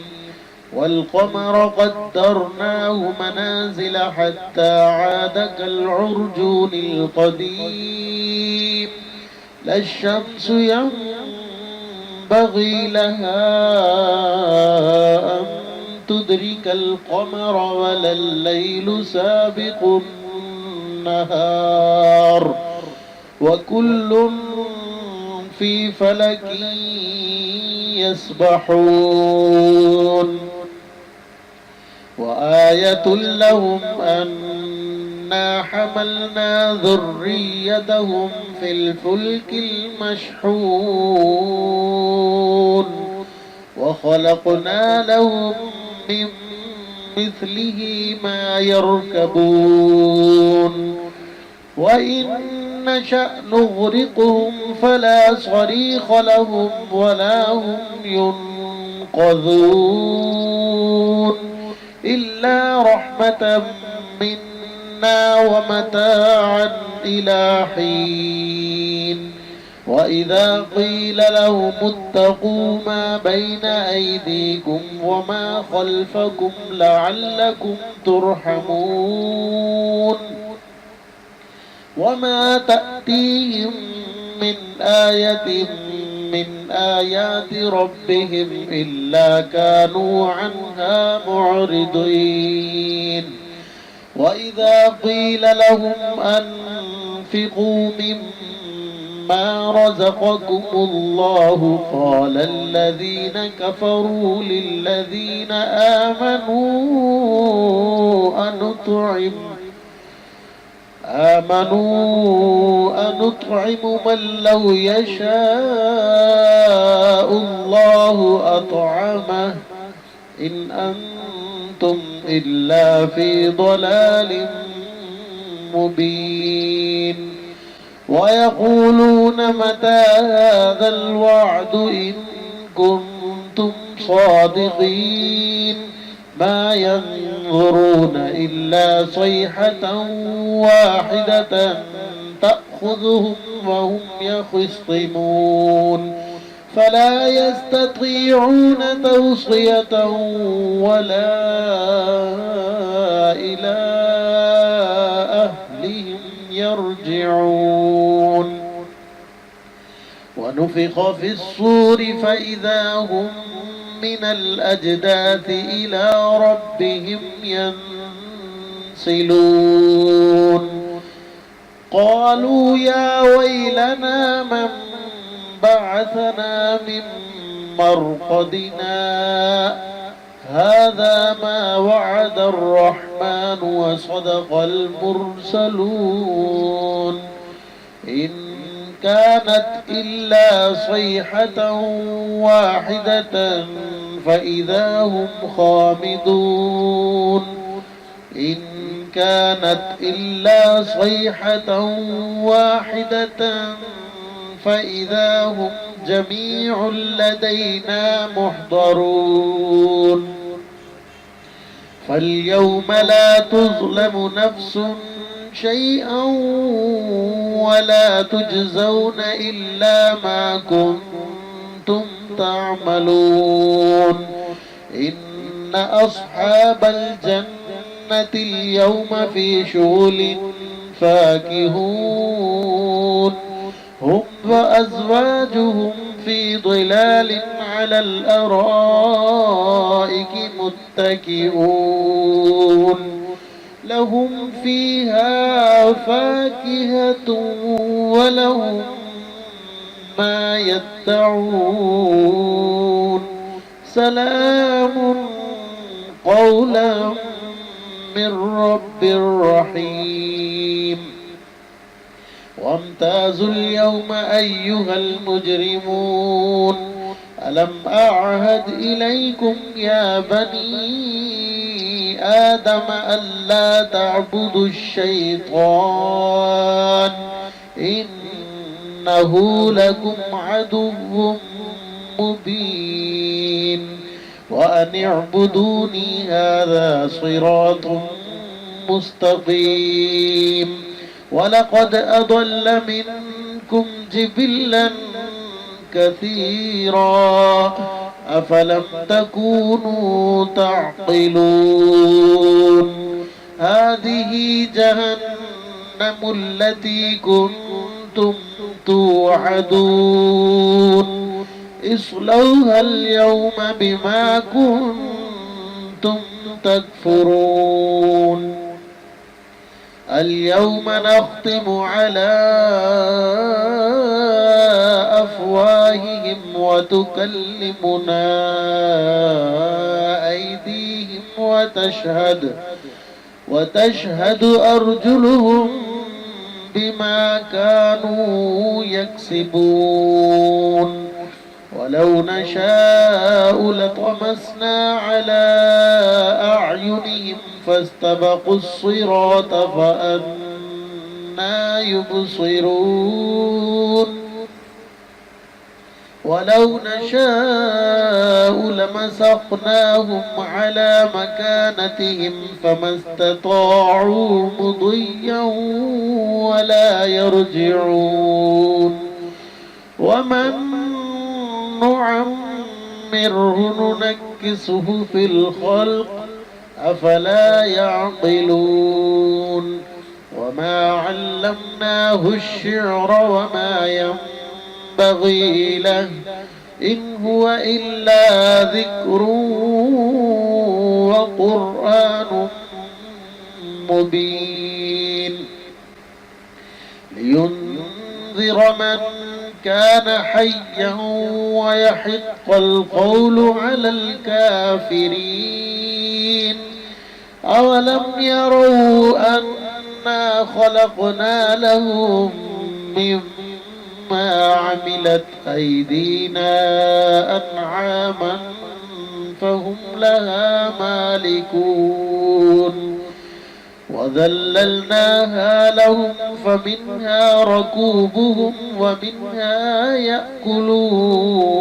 Speaker 1: والقمر قدرناه منازل حتى عاد كالعرجون القديم لا الشمس ينبغي لها أن تدرك القمر ولا الليل سابق النهار وكل في فلك يسبحون وآية لهم أنا حملنا ذريتهم في الفلك المشحون وخلقنا لهم من مثله ما يركبون وإن نشأ نغرقهم فلا صريخ لهم ولا هم ينقذون إلا رحمة منا ومتاعا إلى حين وإذا قيل لهم اتقوا ما بين أيديكم وما خلفكم لعلكم ترحمون وما تأتيهم من آية من آيات ربهم إلا كانوا عنها معرضين وإذا قيل لهم أنفقوا مما رزقكم الله قال الذين كفروا للذين أنطعم من لو يشاء الله أطعمه إن أنتم إلا في ضلال مبين ويقولون متى هذا الوعد إن كنتم صادقين ما ينظرون إلا صيحة واحدة تأخذهم وهم يخصمون فلا يستطيعون توصية ولا إلى أهلهم يرجعون ونفخ في الصور فإذا هم من الأجداث إلى ربهم ينسلون قالوا يا ويلنا من بعثنا من مرقدنا هذا ما وعد الرحمن وصدق المرسلون إن كانت إلا صيحة واحدة فإذا هم خامدون إن كانت إلا صيحة واحدة فإذا هم جميع لدينا محضرون فاليوم لا تظلم نفس شيئا ولا تجزون إلا ما كنتم تعملون إن أصحاب الجنة اليوم في شغل فاكهون هم وأزواجهم في ظلال على الأرائك متكئون لهم فيها فاكهة ولهم ما يدعون سلام قولا من رب رحيم وامتازوا اليوم أيها المجرمون ألم أعهد إليكم يا بني آدم ألا تعبدوا الشيطان إنه لكم عدو مبين وأن اعبدوني هذا صراط مستقيم ولقد أضل منكم جبلا كثيرا أفلم تكونوا تعقلون هذه جهنم التي كنتم توعدون اصلوها اليوم بما كنتم تكفرون اليوم نختم على أفواههم وتكلمنا أيديهم وتشهد أرجلهم بما كانوا يكسبون ولو نشاء لطمسنا على أعينهم فاستبقوا الصراط فأنى يبصرون ولو نشاء لمسخناهم على مكانتهم فما استطاعوا مضيا ولا يرجعون ومن نعمره ننكسه في الخلق أفلا يعقلون وما علمناه الشعر وما ينبغي له إن هو إلا ذكر وقرآن مبين لينذر من كان حيا ويحق القول على الكافرين أولم يروا أنا خلقنا لهم مما عملت أيدينا أنعاما فهم لها مالكون وذللناها لهم فمنها ركوبهم ومنها يأكلون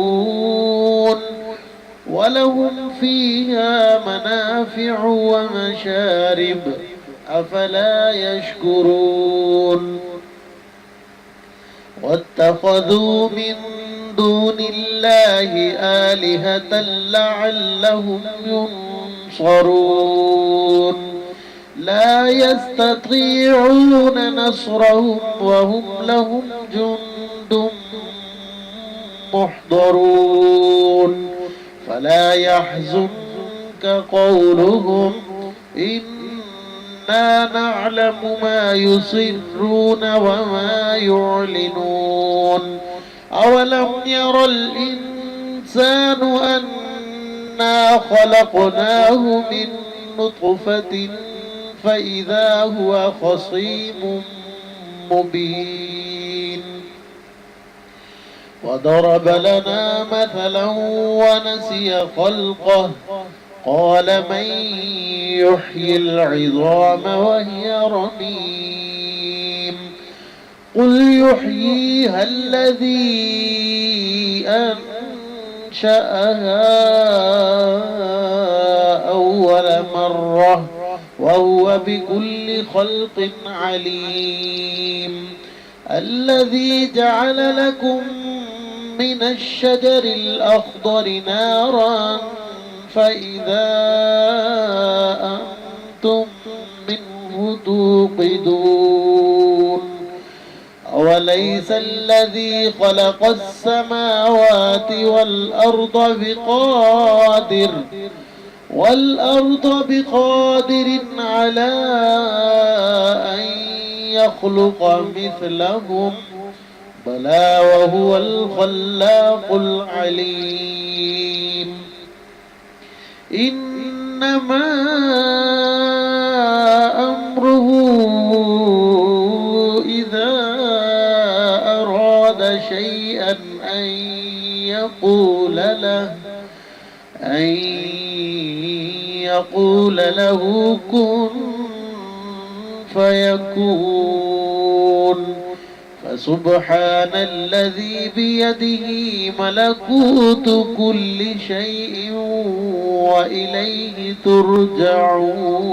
Speaker 1: ولهم فيها منافع ومشارب أفلا يشكرون واتخذوا من دون الله آلهة لعلهم ينصرون لا يستطيعون نصرهم وهم لهم جند محضرون فلا يحزنك قولهم إنا نعلم ما يسرون وما يعلنون أولم ير الإنسان أنا خلقناه من نطفة فإذا هو خصيم مبين وضرب لنا مثلا ونسي خلقه قال من يحيي العظام وهي رميم قل يحييها الذي أنشأها أول مرة وهو بكل خلق عليم الذي جعل لكم من الشجر الأخضر نارا فإذا أنتم منه توقدون أوليس الذي خلق السماوات والأرض بقادر على أن يخلق مثلهم بلى وهو الخلاق العليم إنما أمره إذا أراد شيئا أن يقول له كن فيكون فسبحان الذي بيده ملكوت كل شيء وإليه ترجعون